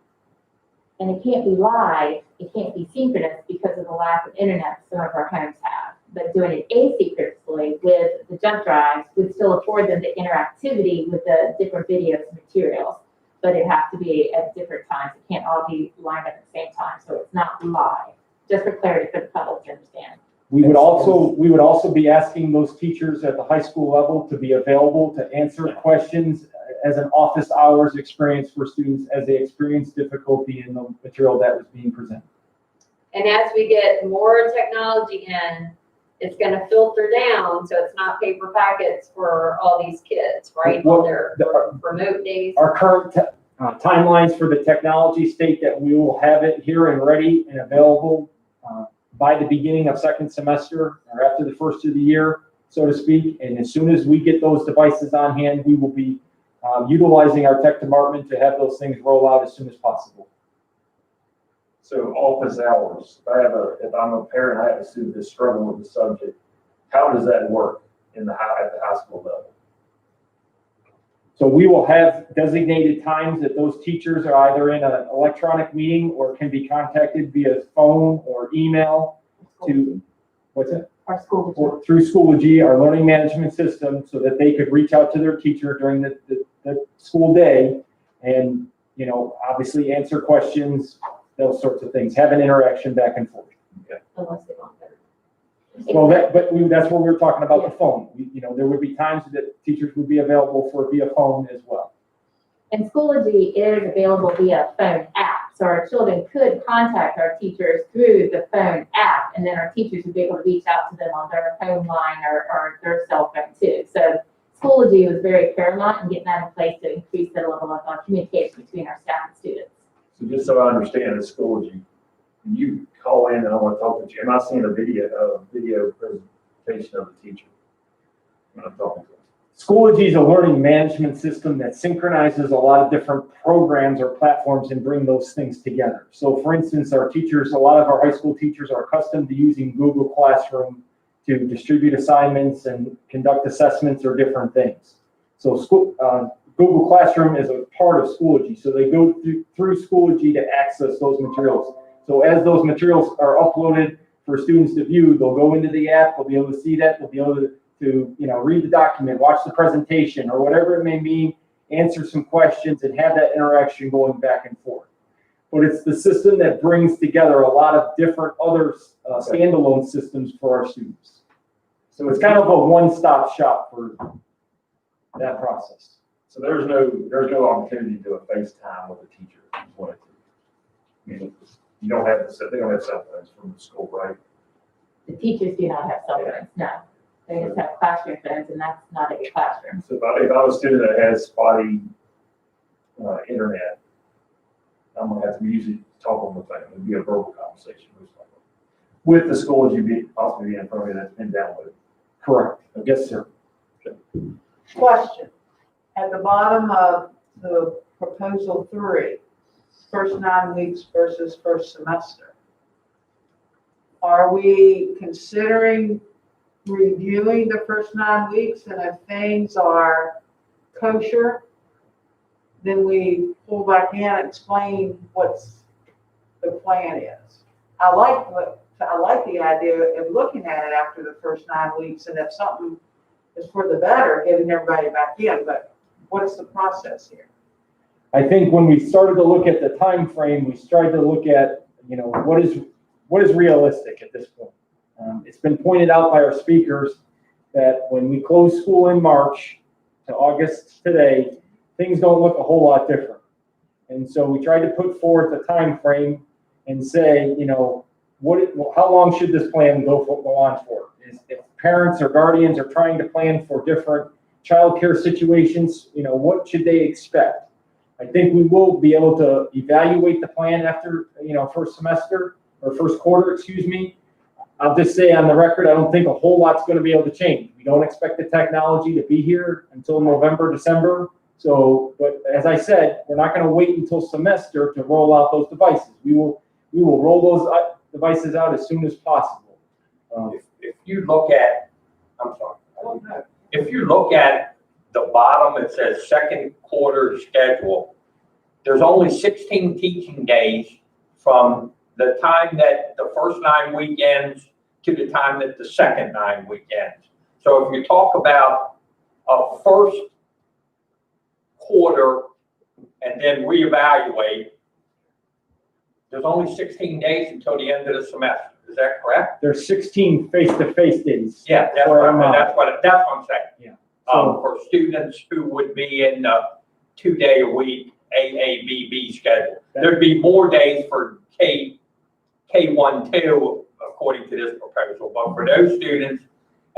And it can't be live, it can't be synchronous because of the lack of internet some of our homes have. But doing it asynchronously with the jump drives would still afford them the interactivity with the different videos and materials. But it has to be at different times. It can't all be lined up at the same time, so it's not live. Just for clarity for the public to understand. We would also be asking those teachers at the high school level to be available to answer questions as an office hours experience for students as they experience difficulty in the material that was being presented. And as we get more technology in, it's going to filter down, so it's not paper packets for all these kids, right? Well, On their remote days. Our current timelines for the technology state that we will have it here and ready and available by the beginning of second semester or after the first of the year, so to speak. And as soon as we get those devices on hand, we will be utilizing our tech department to have those things roll out as soon as possible. So office hours, if I'm a parent, I have a student that's struggling with the subject, how does that work at the high school level? So we will have designated times that those teachers are either in an electronic meeting or can be contacted via phone or email to, what's it? Our school. Or through Schoology, our learning management system, so that they could reach out to their teacher during the school day and, obviously answer questions, those sorts of things, have an interaction back and forth. Unless they want better. Well, that's what we were talking about, the phone. There would be times that teachers would be available via phone as well. And Schoology is available via phone app, so our children could contact our teachers through the phone app, and then our teachers would be able to reach out to them on their home line or their cell phone too. So Schoology was very paramount in getting that in place to increase the level of communication between our staff and students. So just so I understand the Schoology, when you call in and I want to talk to you, am I seeing a video presentation of the teacher when I'm talking to them? Schoology is a learning management system that synchronizes a lot of different programs or platforms and bring those things together. So for instance, our teachers, a lot of our high school teachers are accustomed to using Google Classroom to distribute assignments and conduct assessments or different things. So Google Classroom is a part of Schoology, so they go through Schoology to access those materials. So as those materials are uploaded for students to view, they'll go into the app, they'll be able to see that, they'll be able to read the document, watch the presentation, or whatever it may be, answer some questions, and have that interaction going back and forth. But it's the system that brings together a lot of different other standalone systems for our students. So it's kind of a one-stop shop for that process. So there's no opportunity to do a FaceTime with a teacher if you wanted to. I mean, they don't have cell phones from the school, right? The teachers do not have cell phones, no. They just have classroom phones, and that's not a classroom. So if I was a student that has spotty internet, I'm gonna have to usually talk on the phone. It'd be a verbal conversation most likely. With the school as you possibly be in front of you that's been downloaded. Correct. Yes, sir. Question. At the bottom of the proposal 3, first 9 weeks versus first semester. Are we considering reviewing the first 9 weeks, and if things are kosher, then we pull back in and explain what's the plan is? I like the idea of looking at it after the first 9 weeks, and if something is for the better, getting everybody back in, but what's the process here? I think when we started to look at the time frame, we started to look at, what is realistic at this point. It's been pointed out by our speakers that when we close school in March to August today, things don't look a whole lot different. And so we tried to put forth a time frame and say, how long should this plan go on for? If parents or guardians are trying to plan for different childcare situations, what should they expect? I think we will be able to evaluate the plan after, first semester or first quarter, excuse me. I'll just say on the record, I don't think a whole lot's going to be able to change. We don't expect the technology to be here until November, December. So, but as I said, we're not going to wait until semester to roll out those devices. We will roll those devices out as soon as possible. If you look at, I'm sorry. If you look at the bottom, it says second quarter schedule. There's only 16 teaching days from the time that the first 9 weekends to the time that the second 9 weekends. So if you talk about a first quarter and then reevaluate, there's only 16 days until the end of the semester. Is that correct? There's 16 face-to-face days. Yeah, that's what I'm saying. Yeah. For students who would be in a 2-day-a-week AABB schedule. There'd be more days for K1, 2, according to this proposal. But for those students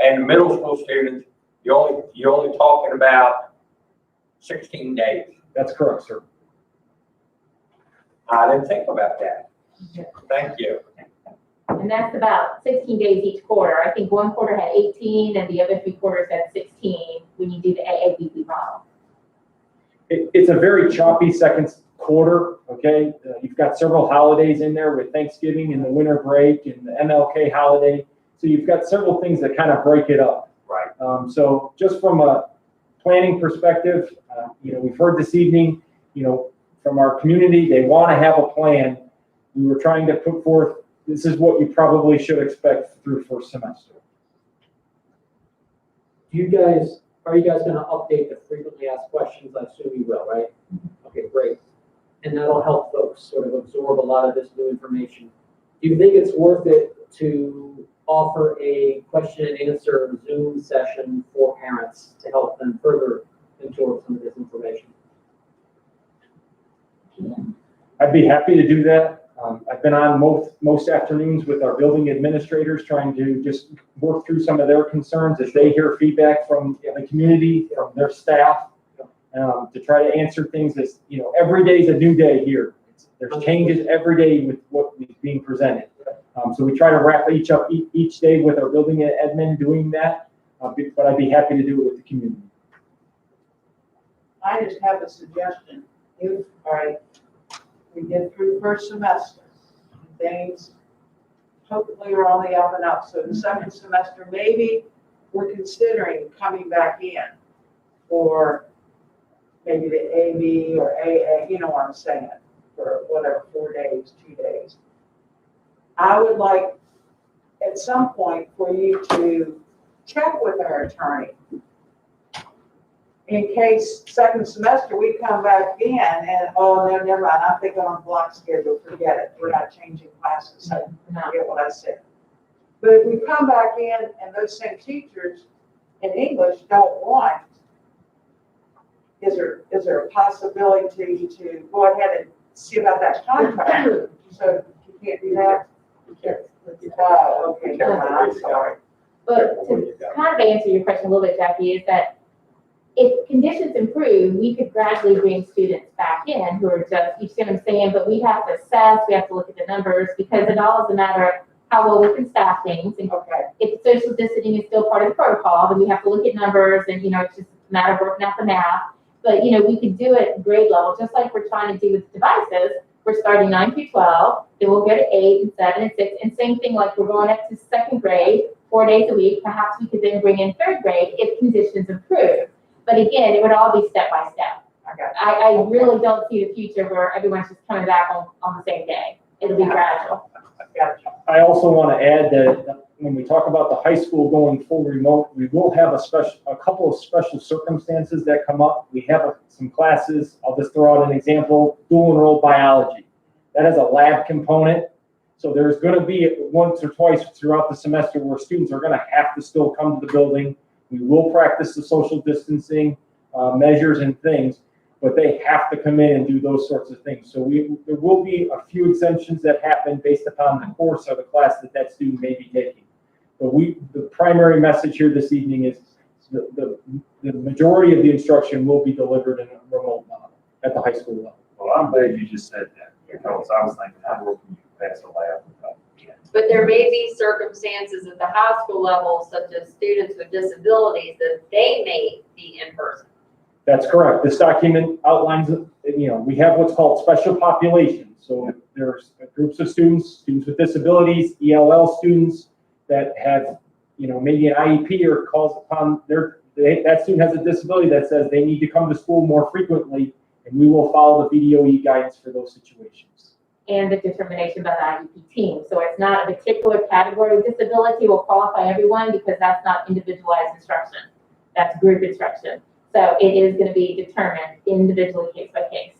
and middle school students, you're only talking about 16 days. That's correct, sir. I didn't think about that. Thank you. And that's about 16 days each quarter. I think one quarter had 18 and the other 3 quarters had 16 when you do the AABB model. It's a very choppy second quarter, okay? You've got several holidays in there with Thanksgiving and the winter break and the MLK holiday. So you've got several things that kind of break it up. Right. So just from a planning perspective, we've heard this evening, from our community, they want to have a plan. We were trying to put forth, this is what you probably should expect through first semester. Are you guys going to update the frequently asked questions? I assume you will, right? Okay, great. And that'll help folks sort of absorb a lot of this new information. Do you think it's worth it to offer a question and answer Zoom session for parents to help them further absorb some of this information? I'd be happy to do that. I've been on most afternoons with our building administrators trying to just work through some of their concerns as they hear feedback from the community, from their staff, to try to answer things as, every day is a new day here. There's changes every day with what is being presented. So we try to wrap each day with our building admin doing that, but I'd be happy to do it with the community. I just have a suggestion. We get through first semester, things hopefully are on the up and up. So the second semester, maybe we're considering coming back in for maybe the AB or AA, you know what I'm saying, for whatever, 4 days, 2 days. I would like at some point for you to check with our attorney in case second semester we come back in and, oh, no, never mind, I'm thinking on block schedule, forget it, we're not changing classes, so forget what I said. But if we come back in and those same teachers in English don't want, is there a possibility to go ahead and see about that contract? So you can't do that? Oh, okay, never mind, I'm sorry. But to kind of answer your question a little bit, Jackie, is that if conditions improve, we could gradually bring students back in who are just, you see what I'm saying, but we have to assess, we have to look at the numbers, because it all is a matter of how well we can staff things. And Okay. if social distancing is still part of the protocol, then we have to look at numbers and, it's just a matter of working out the math. But, we could do it at grade level, just like we're trying to do with devices. We're starting 9 through 12, then we'll go to 8 and 7 and 6, and same thing, like we're going up to second grade, 4 days a week. Perhaps we could then bring in third grade if conditions improve. But again, it would all be step by step. I really don't see the future where everyone's just coming back on the same day. It'll be gradual. I also want to add that when we talk about the high school going full remote, we will have a couple of special circumstances that come up. We have some classes, I'll just throw out an example, dual enrolled biology. That has a lab component. So there's going to be once or twice throughout the semester where students are going to have to still come to the building. We will practice the social distancing measures and things, but they have to come in and do those sorts of things. So there will be a few exemptions that happen based upon the course or the class that student may be taking. But the primary message here this evening is the majority of the instruction will be delivered in a remote model at the high school level. Well, I'm glad you just said that, because I was thinking, how will you pass a lab without? But there may be circumstances at the high school level, such as students with disabilities, that they may be in person. That's correct. This document outlines, we have what's called special populations. So there's groups of students with disabilities, ELL students that have, maybe an IEP or calls upon that student has a disability that says they need to come to school more frequently, and we will follow the VDOE guidance for those situations. And the determination by the IEP team. So it's not a particular category of disability will qualify everyone, because that's not individualized instruction. That's group instruction. So it is going to be determined individually, case by case.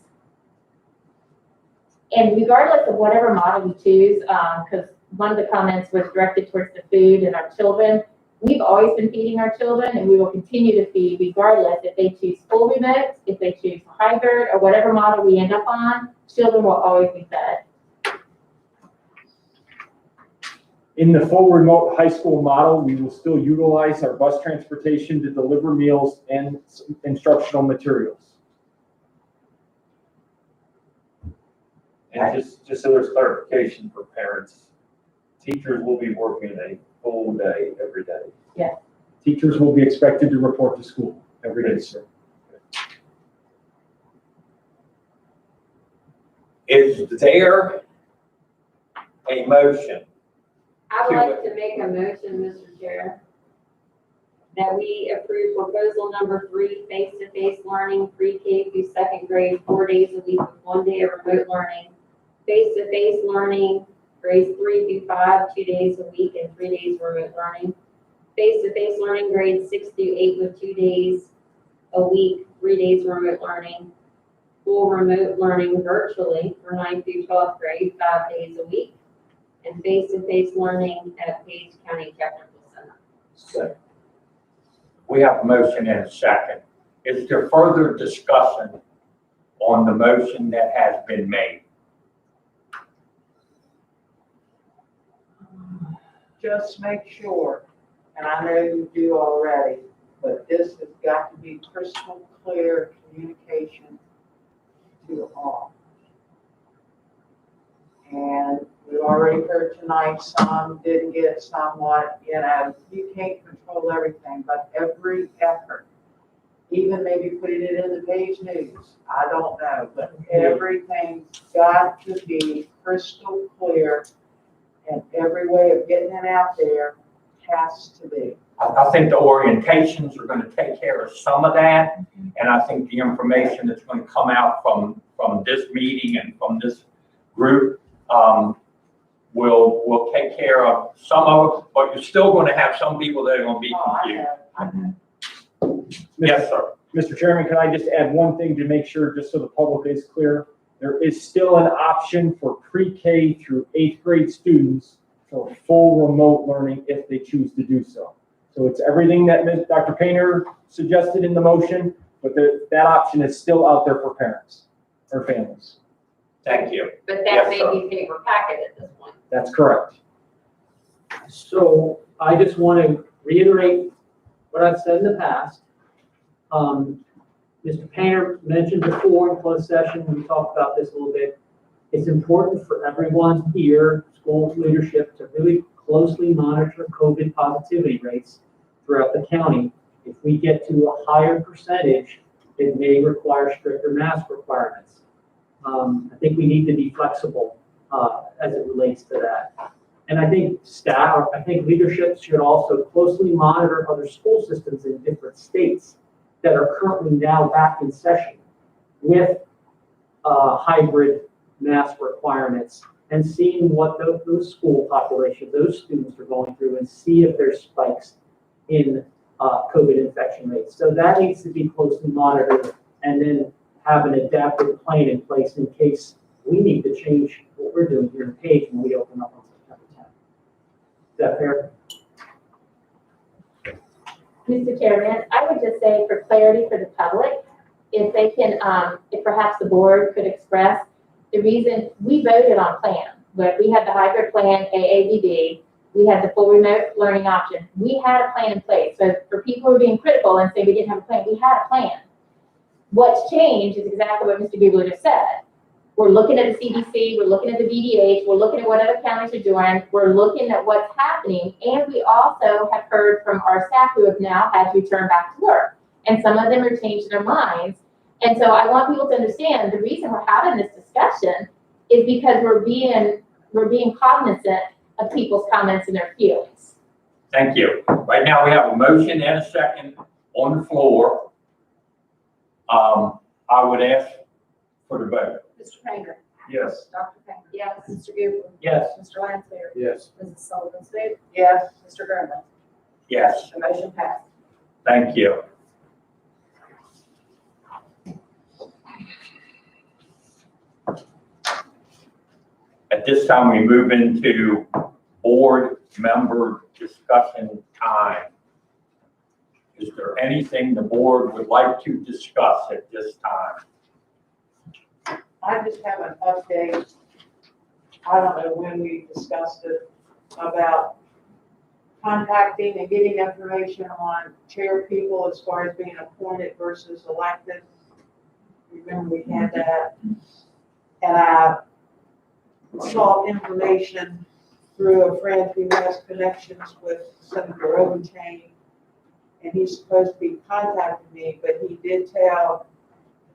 And regardless of whatever model we choose, because one of the comments was directed towards the food and our children, we've always been feeding our children, and we will continue to feed regardless if they choose full remote, if they choose hybrid, or whatever model we end up on, children will always be fed. In the full remote high school model, we will still utilize our bus transportation to deliver meals and instructional materials. And just so there's clarification for parents, teachers will be working a full day every day. Yes. Teachers will be expected to report to school every day, sir. Is there a motion? I would like to make a motion, Mr. Chair, that we approve proposal number 3, face-to-face learning, pre-K through second grade, 4 days a week with 1 day of remote learning. Face-to-face learning, grades 3 through 5, 2 days a week and 3 days remote learning. Face-to-face learning, grades 6 through 8 with 2 days a week, 3 days remote learning. Full remote learning virtually for 9th through 12th grade, 5 days a week. And face-to-face learning at Page County Technical Center. So we have a motion and a second. Is there further discussion on the motion that has been made? Just make sure, and I know you do already, but this has got to be crystal clear communication to all. And we've already heard tonight, some didn't get somewhat, you can't control everything, but every effort, even maybe putting it in the page news, I don't know, but everything's got to be crystal clear, and every way of getting it out there has to be. I think the orientations are gonna take care of some of that. And I think the information that's gonna come out from this meeting and from this group, will take care of some of it, but you're still gonna have some people that are gonna be confused. Yes, sir. Mr. Chairman, can I just add one thing to make sure, just so the public is clear? There is still an option for pre-K through 8th grade students for full remote learning if they choose to do so. So it's everything that Dr. Painter suggested in the motion, but that option is still out there for parents or families. Thank you. But Yes, that may sir. be paper packet at this point. That's correct. So I just want to reiterate what I've said in the past. Mr. Painter mentioned before in closed session, we talked about this a little bit. It's important for everyone here, school leadership, to really closely monitor COVID positivity rates throughout the county. If we get to a higher percentage, it may require stricter mask requirements. I think we need to be flexible as it relates to that. And I think leadership should also closely monitor other school systems in different states that are currently now back in session with hybrid mask requirements, and seeing what those school populations, those students are going through, and see if there's spikes in COVID infection rates. So that needs to be closely monitored, and then have an adaptive plan in place in case we need to change what we're doing here in Page when we open up on September 10th. Is that fair? Mr. Chairman, I would just say for clarity for the public, if they can, if perhaps the board could express the reason we voted on plan, but we had the hybrid plan, AABD, we had the full remote learning option. We had a plan in place. So for people who are being critical and say we didn't have a plan, we had a plan. What's changed is exactly what Mr. Bugler just said. We're looking at the CDC, we're looking at the VDH, we're looking at what other counties are doing, we're looking at what's happening, and we also have heard from our staff who have now had to return back to work. And some of them are changing their minds. And so I want people to understand the reason we're having this discussion is because we're being cognizant of people's comments and their feelings. Thank you. Right now, we have a motion and a second on the floor. I would ask for the vote. Mr. Painter, Yes. Dr. Painter. Yes. Mr. Buford. Yes. Mr. Lanfair. Yes. Mrs. Sullivan Smith. Yes, Mr. Graham. Yes, The motion passed. thank you. At this time, we move into board member discussion time. Is there anything the board would like to discuss at this time? I just have an update. I don't know when we discussed it about contacting and getting information on chair people as far as being appointed versus elected. Remember we had that. And I sought information through a friend who has connections with Senator Obenchain. And he's supposed to be contacting me, but he did tell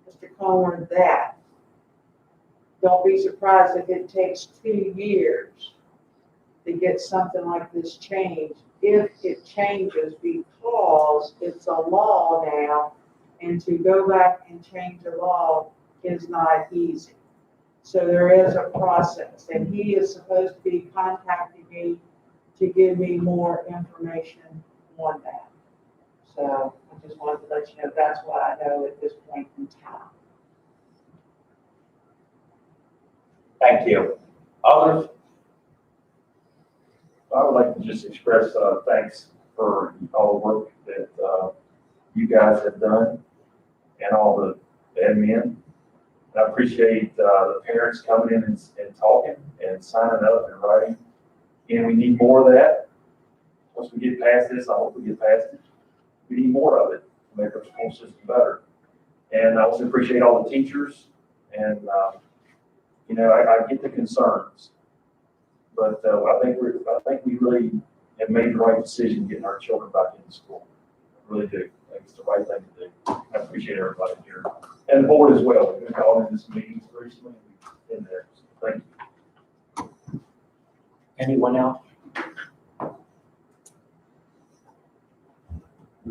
Mr. Comer that don't be surprised if it takes 2 years to get something like this changed, if it changes, because it's a law now, and to go back and change a law is not easy. So there is a process, and he is supposed to be contacting me to give me more information on that. So I just wanted to let you know that's what I know at this point in time. Thank you. Others? I would like to just express thanks for all the work that you guys have done and all the admin. I appreciate the parents coming in and talking and signing up and writing. And we need more of that. Once we get past this, I hope we get past it. We need more of it to make our school system better. And I also appreciate all the teachers. And, you know, I get the concerns. But I think we really have made the right decision getting our children back into school. I really do. I think it's the right thing to do. I appreciate everybody here. And the board as well. We've been calling in this meeting recently. We've been there. So thank you. Anyone else?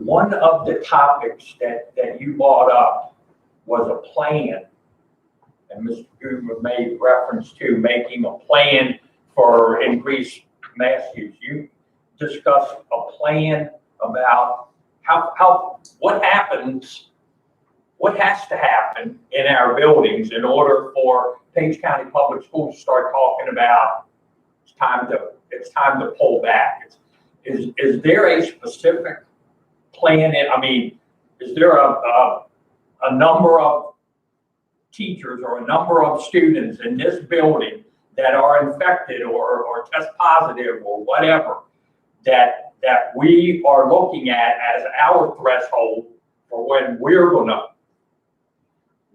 one of the topics that you brought up was a plan. And Mr. Cooper made reference to making a plan for increased mass use. You discussed a plan about what happens, what has to happen in our buildings in order for Page County Public Schools to start talking about it's time to pull back. Is there a specific plan? I mean, is there a number of teachers or a number of students in this building that are infected or test positive or whatever that we are looking at as our threshold for when we're gonna,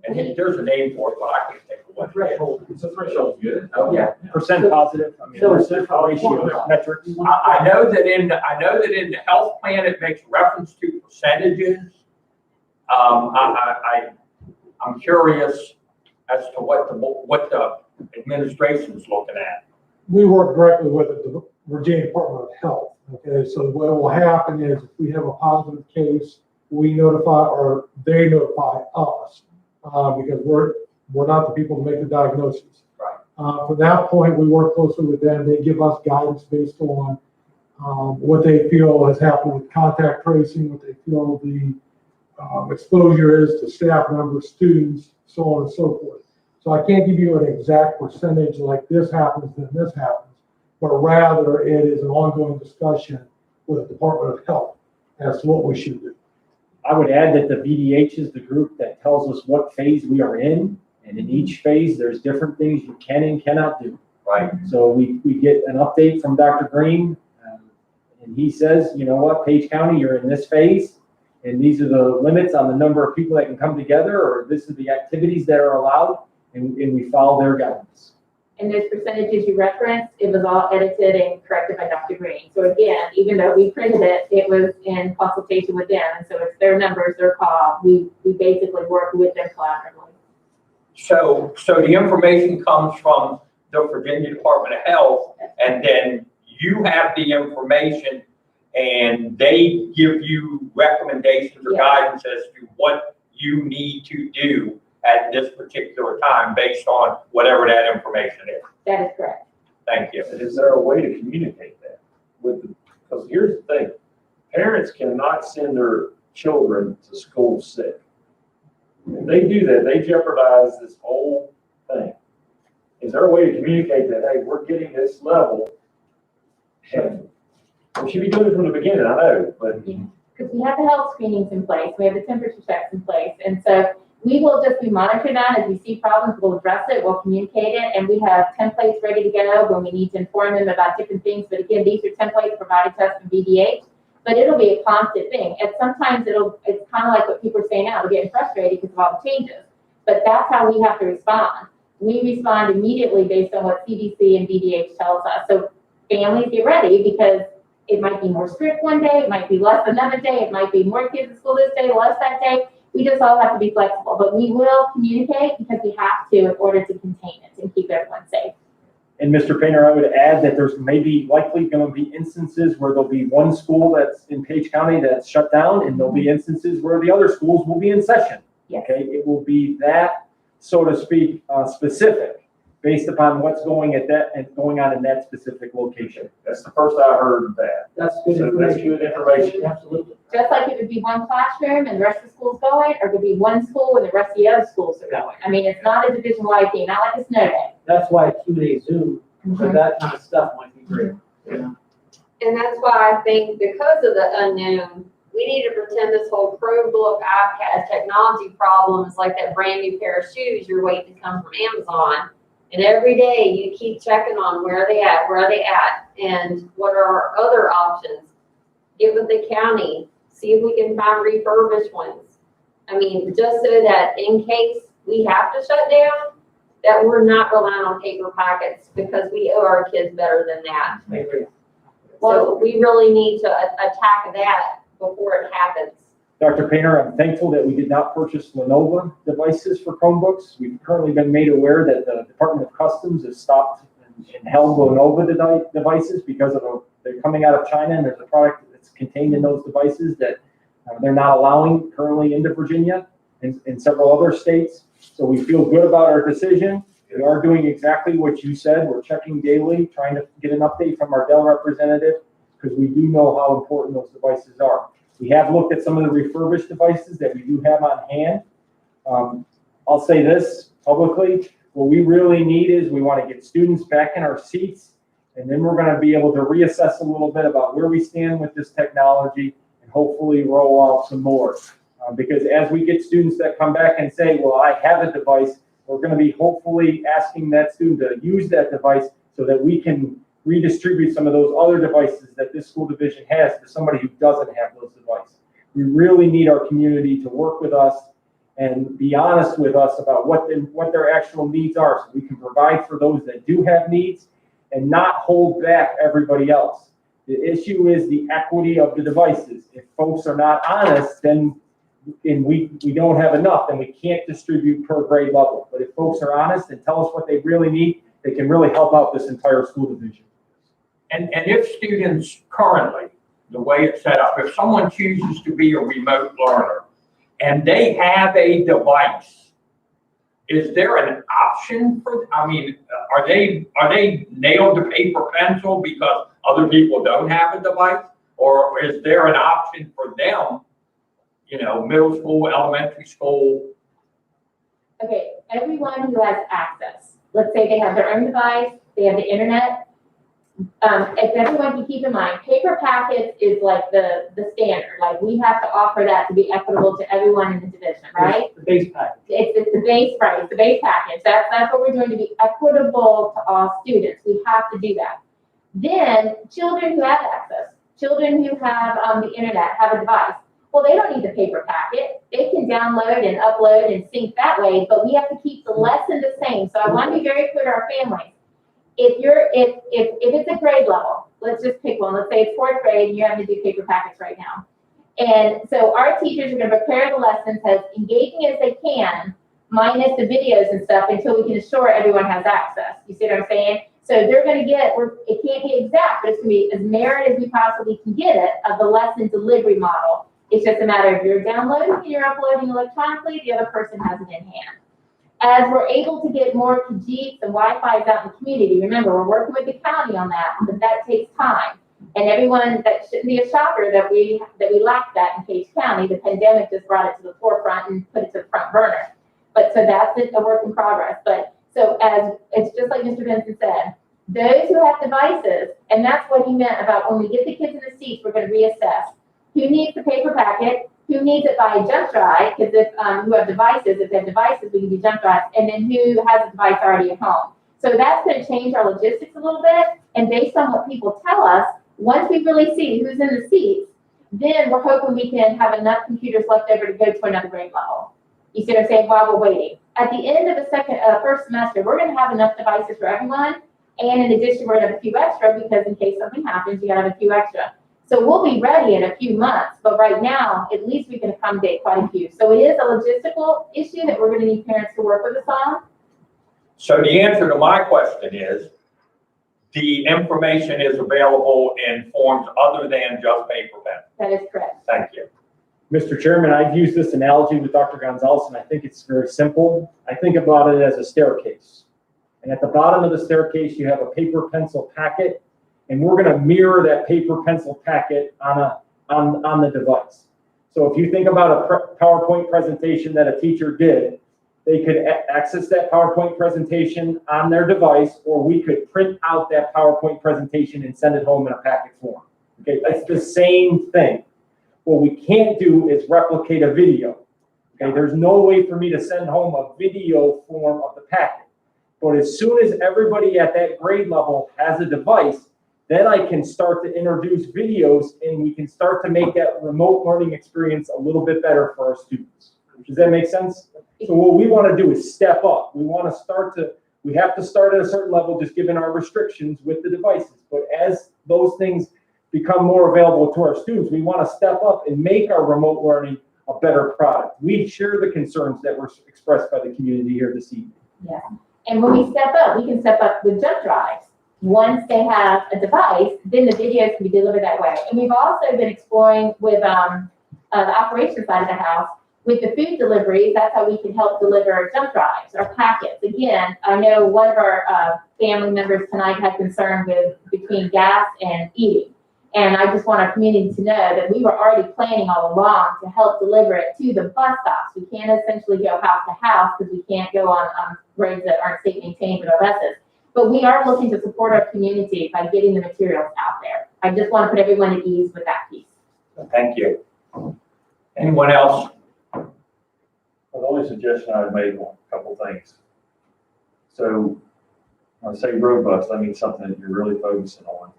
and there's a name for it, but I can't think of what. Threshold. It's a threshold, good. Yeah, percent positive, I mean, there's different ratio metrics. I know that in the health plan, it makes reference to percentages. I'm curious as to what the administration's looking at. We work directly with the Virginia Department of Health. Okay, so what will happen is if we have a positive case, we notify or they notify us because we're not the people to make the diagnosis. Right. From that point, we work closely with them. They give us guidance based on what they feel has happened with contact tracing, what they feel the exposure is to staff members, students, so on and so forth. So I can't give you an exact percentage like this happens, then this happens, but rather it is an ongoing discussion with the Department of Health as to what we should do. I would add that the VDH is the group that tells us what phase we are in, and in each phase, there's different things you can and cannot do. Right. So we get an update from Dr. Green, and he says, you know what, Page County, you're in this phase, and these are the limits on the number of people that can come together, or this is the activities that are allowed, and we follow their guidance. And those percentages you referenced, it was all edited and corrected by Dr. Green. So again, even though we printed it, it was in consultation with them. And so it's their numbers, their call. We basically work with them collaboratively. So the information comes from the Virginia Department of Health, and then you have the information and they give you recommendations or guidance as to what you need to do at this particular time based on whatever that information is. That is correct. Thank you. Is there a way to communicate that with because here's the thing, parents cannot send their children to school sick. If they do that, they jeopardize this whole thing. Is there a way to communicate that, hey, we're getting this level? And we should be doing it from the beginning, I know, but. Because we have the health screenings in place, we have the temperature checks in place, and so we will just be monitoring that. As we see problems, we'll address it, we'll communicate it, and we have templates ready to go when we need to inform them about different things. But again, these are templates provided to us from VDH, but it'll be a constant thing. And sometimes it's kind of like what people are saying now, we're getting frustrated because of all the changes. But that's how we have to respond. We respond immediately based on what CDC and VDH tells us. So families, get ready because it might be more strict one day, it might be less another day, it might be more kids in school this day, less that day. We just all have to be flexible, but we will communicate because we have to in order to contain it and keep everyone safe. And Mr. Painter, I would add that there's maybe likely going to be instances where there'll be one school that's in Page County that's shut down, and there'll be instances where the other schools will be in session. Yes. Okay, it will be that, so to speak, specific, based upon what's going on in that specific location. That's the first I heard of that. That's good So that's information. good information. Absolutely. Just like it would be one classroom and the rest of the school's going, or it could be one school and the rest of the other schools are going. I mean, it's not a division-wide thing, not like a snow day. That's why Q&A Zoom, for that kind of stuff might be great. And that's why I think because of the unknown, we need to pretend this whole Chromebook, iPad technology problem is like that brand new pair of shoes you're waiting to come from Amazon. And every day you keep checking on where are they at, and what are our other options. Get with the county, see if we can find refurbished ones. I mean, just so that in case we have to shut down, that we're not relying on paper packets because we owe our kids better than that. I agree. So we really need to attack that before it happens. Dr. Painter, I'm thankful that we did not purchase Lenovo devices for Chromebooks. We've currently been made aware that the Department of Customs has stopped and held Lenovo devices because they're coming out of China, and there's a product that's contained in those devices that They're not allowing currently into Virginia and in several other states. So we feel good about our decision. We are doing exactly what you said. We're checking daily, trying to get an update from our Dell representative because we do know how important those devices are. We have looked at some of the refurbished devices that we do have on hand. I'll say this publicly, what we really need is we want to get students back in our seats, and then we're going to be able to reassess a little bit about where we stand with this technology and hopefully roll out some more. Because as we get students that come back and say, well, I have a device, we're going to be hopefully asking that student to use that device so that we can redistribute some of those other devices that this school division has to somebody who doesn't have those devices. We really need our community to work with us and be honest with us about what their actual needs are so we can provide for those that do have needs and not hold back everybody else. The issue is the equity of the devices. If folks are not honest, then and we don't have enough, then we can't distribute per grade level. But if folks are honest and tell us what they really need, they can really help out this entire school division. And if students currently, the way it's set up, if someone chooses to be a remote learner and they have a device, is there an option for, I mean, are they nailed to paper pencil because other people don't have a device? Or is there an option for them, you know, middle school, elementary school? Okay, everyone who has access, let's say they have their own device, they have the internet. If everyone can keep in mind, paper packets is like the standard. Like we have to offer that to be equitable to everyone in the division, right? The base package. It's the base price, the base package. That's what we're doing to be equitable to all students. We have to do that. Then children who have access, children who have the internet, have a device. Well, they don't need the paper packet. They can download and upload and sync that way, but we have to keep the lesson the same. So I want to be very clear to our families. If it's a grade level, let's just pick one. Let's say it's fourth grade and you have to do paper packets right now. And so our teachers are going to prepare the lessons as engaging as they can, minus the videos and stuff, until we can assure everyone has access. You see what I'm saying? So they're going to get, it can't be exact, but it's going to be as merit as we possibly can get it of the lesson delivery model. It's just a matter of you're downloading and you're uploading electronically, the other person has it in hand. As we're able to get more Kajits and Wi-Fi's out in the community, remember, we're working with the county on that, but that takes time. And everyone, that shouldn't be a shocker that we lack that in Case County. The pandemic just brought it to the forefront and put it to the front burner. But so that's a work in progress. But so as it's just like Mr. Benson said, those who have devices, and that's what he meant about when we get the kids in the seats, we're going to reassess. Who needs the paper packet? Who needs it by jump drive? Because if who have devices, if they have devices, we can do jump drives. And then who has a device already at home? So that's going to change our logistics a little bit. And based on what people tell us, once we really see who's in the seats, then we're hoping we can have enough computers left over to go to another grade level. You see what I'm saying? While we're waiting. At the end of the first semester, we're going to have enough devices for everyone. And in addition, we're going to have a few extra because in case something happens, you got to have a few extra. So we'll be ready in a few months, but right now, at least we can accommodate quite a few. So it is a logistical issue that we're going to need parents to work with us on. So the answer to my question is, the information is available in forms other than just paper pen. That is correct. Thank you. Mr. Chairman, I've used this analogy with Dr. Gonzalez, and I think it's very simple. I think about it as a staircase. And at the bottom of the staircase, you have a paper pencil packet, and we're going to mirror that paper pencil packet on the device. So if you think about a PowerPoint presentation that a teacher did, they could access that PowerPoint presentation on their device, or we could print out that PowerPoint presentation and send it home in a packet form. Okay, that's the same thing. What we can't do is replicate a video. Okay, there's no way for me to send home a video form of the packet. But as soon as everybody at that grade level has a device, then I can start to introduce videos and we can start to make that remote learning experience a little bit better for our students. Does that make sense? So what we want to do is step up. We have to start at a certain level just given our restrictions with the devices. But as those things become more available to our students, we want to step up and make our remote learning a better product. We share the concerns that were expressed by the community here this evening. Yeah. And when we step up, we can step up with jump drives. Once they have a device, then the videos can be delivered that way. And we've also been exploring with the operations side of the house. With the food deliveries, that's how we can help deliver jump drives or packets. Again, I know one of our family members tonight had concern with between gas and eating. And I just want our community to know that we were already planning all along to help deliver it to the bus stops. We can't essentially go house to house because we can't go on roads that aren't state maintained with our buses. But we are looking to support our community by getting the materials out there. I just want to put everyone at ease with that piece. Thank you. Anyone else? Well, the only suggestion I'd make on a couple things. So when I say robust, I mean something that you're really focusing on.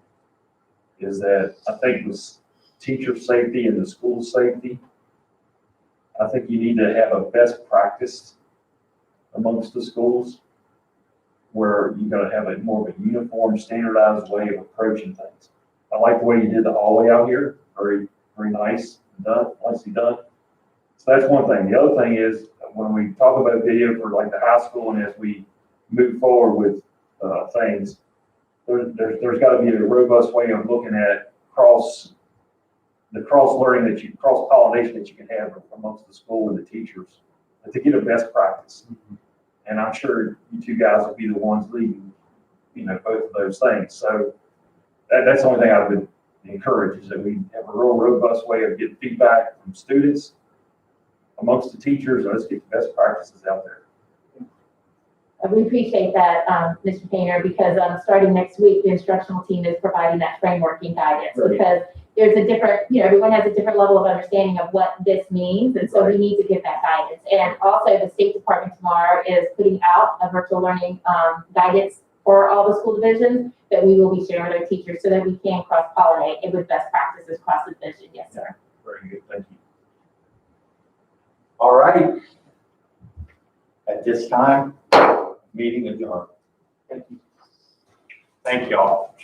Is that I think with teacher safety and the school safety, I think you need to have a best practice amongst the schools where you're gonna have a more of a uniform, standardized way of approaching things. I like the way you did the hallway out here, very, very nice, done, nicely done. So that's one thing. The other thing is when we talk about video for like the high school and as we move forward with things, there's got to be a robust way of looking at cross learning cross pollination that you can have amongst the school and the teachers to get a best practice. And I'm sure you two guys will be the ones leading, both of those things. So that's the only thing I would encourage is that we have a real robust way of getting feedback from students amongst the teachers. Let's get the best practices out there. We appreciate that, Mr. Painter, because starting next week, the instructional team is providing that frameworking guidance. Right. Because there's a different, everyone has a different level of understanding of what this means, and so we need to get that guidance. And also, the State Department tomorrow is putting out a virtual learning guidance for all the school divisions that we will be sharing with our teachers so that we can cross-pollinate it with best practices across the division. Yes, sir. Very good, thank you. All right. At this time, meeting adjourned. Thank you. Thank you all.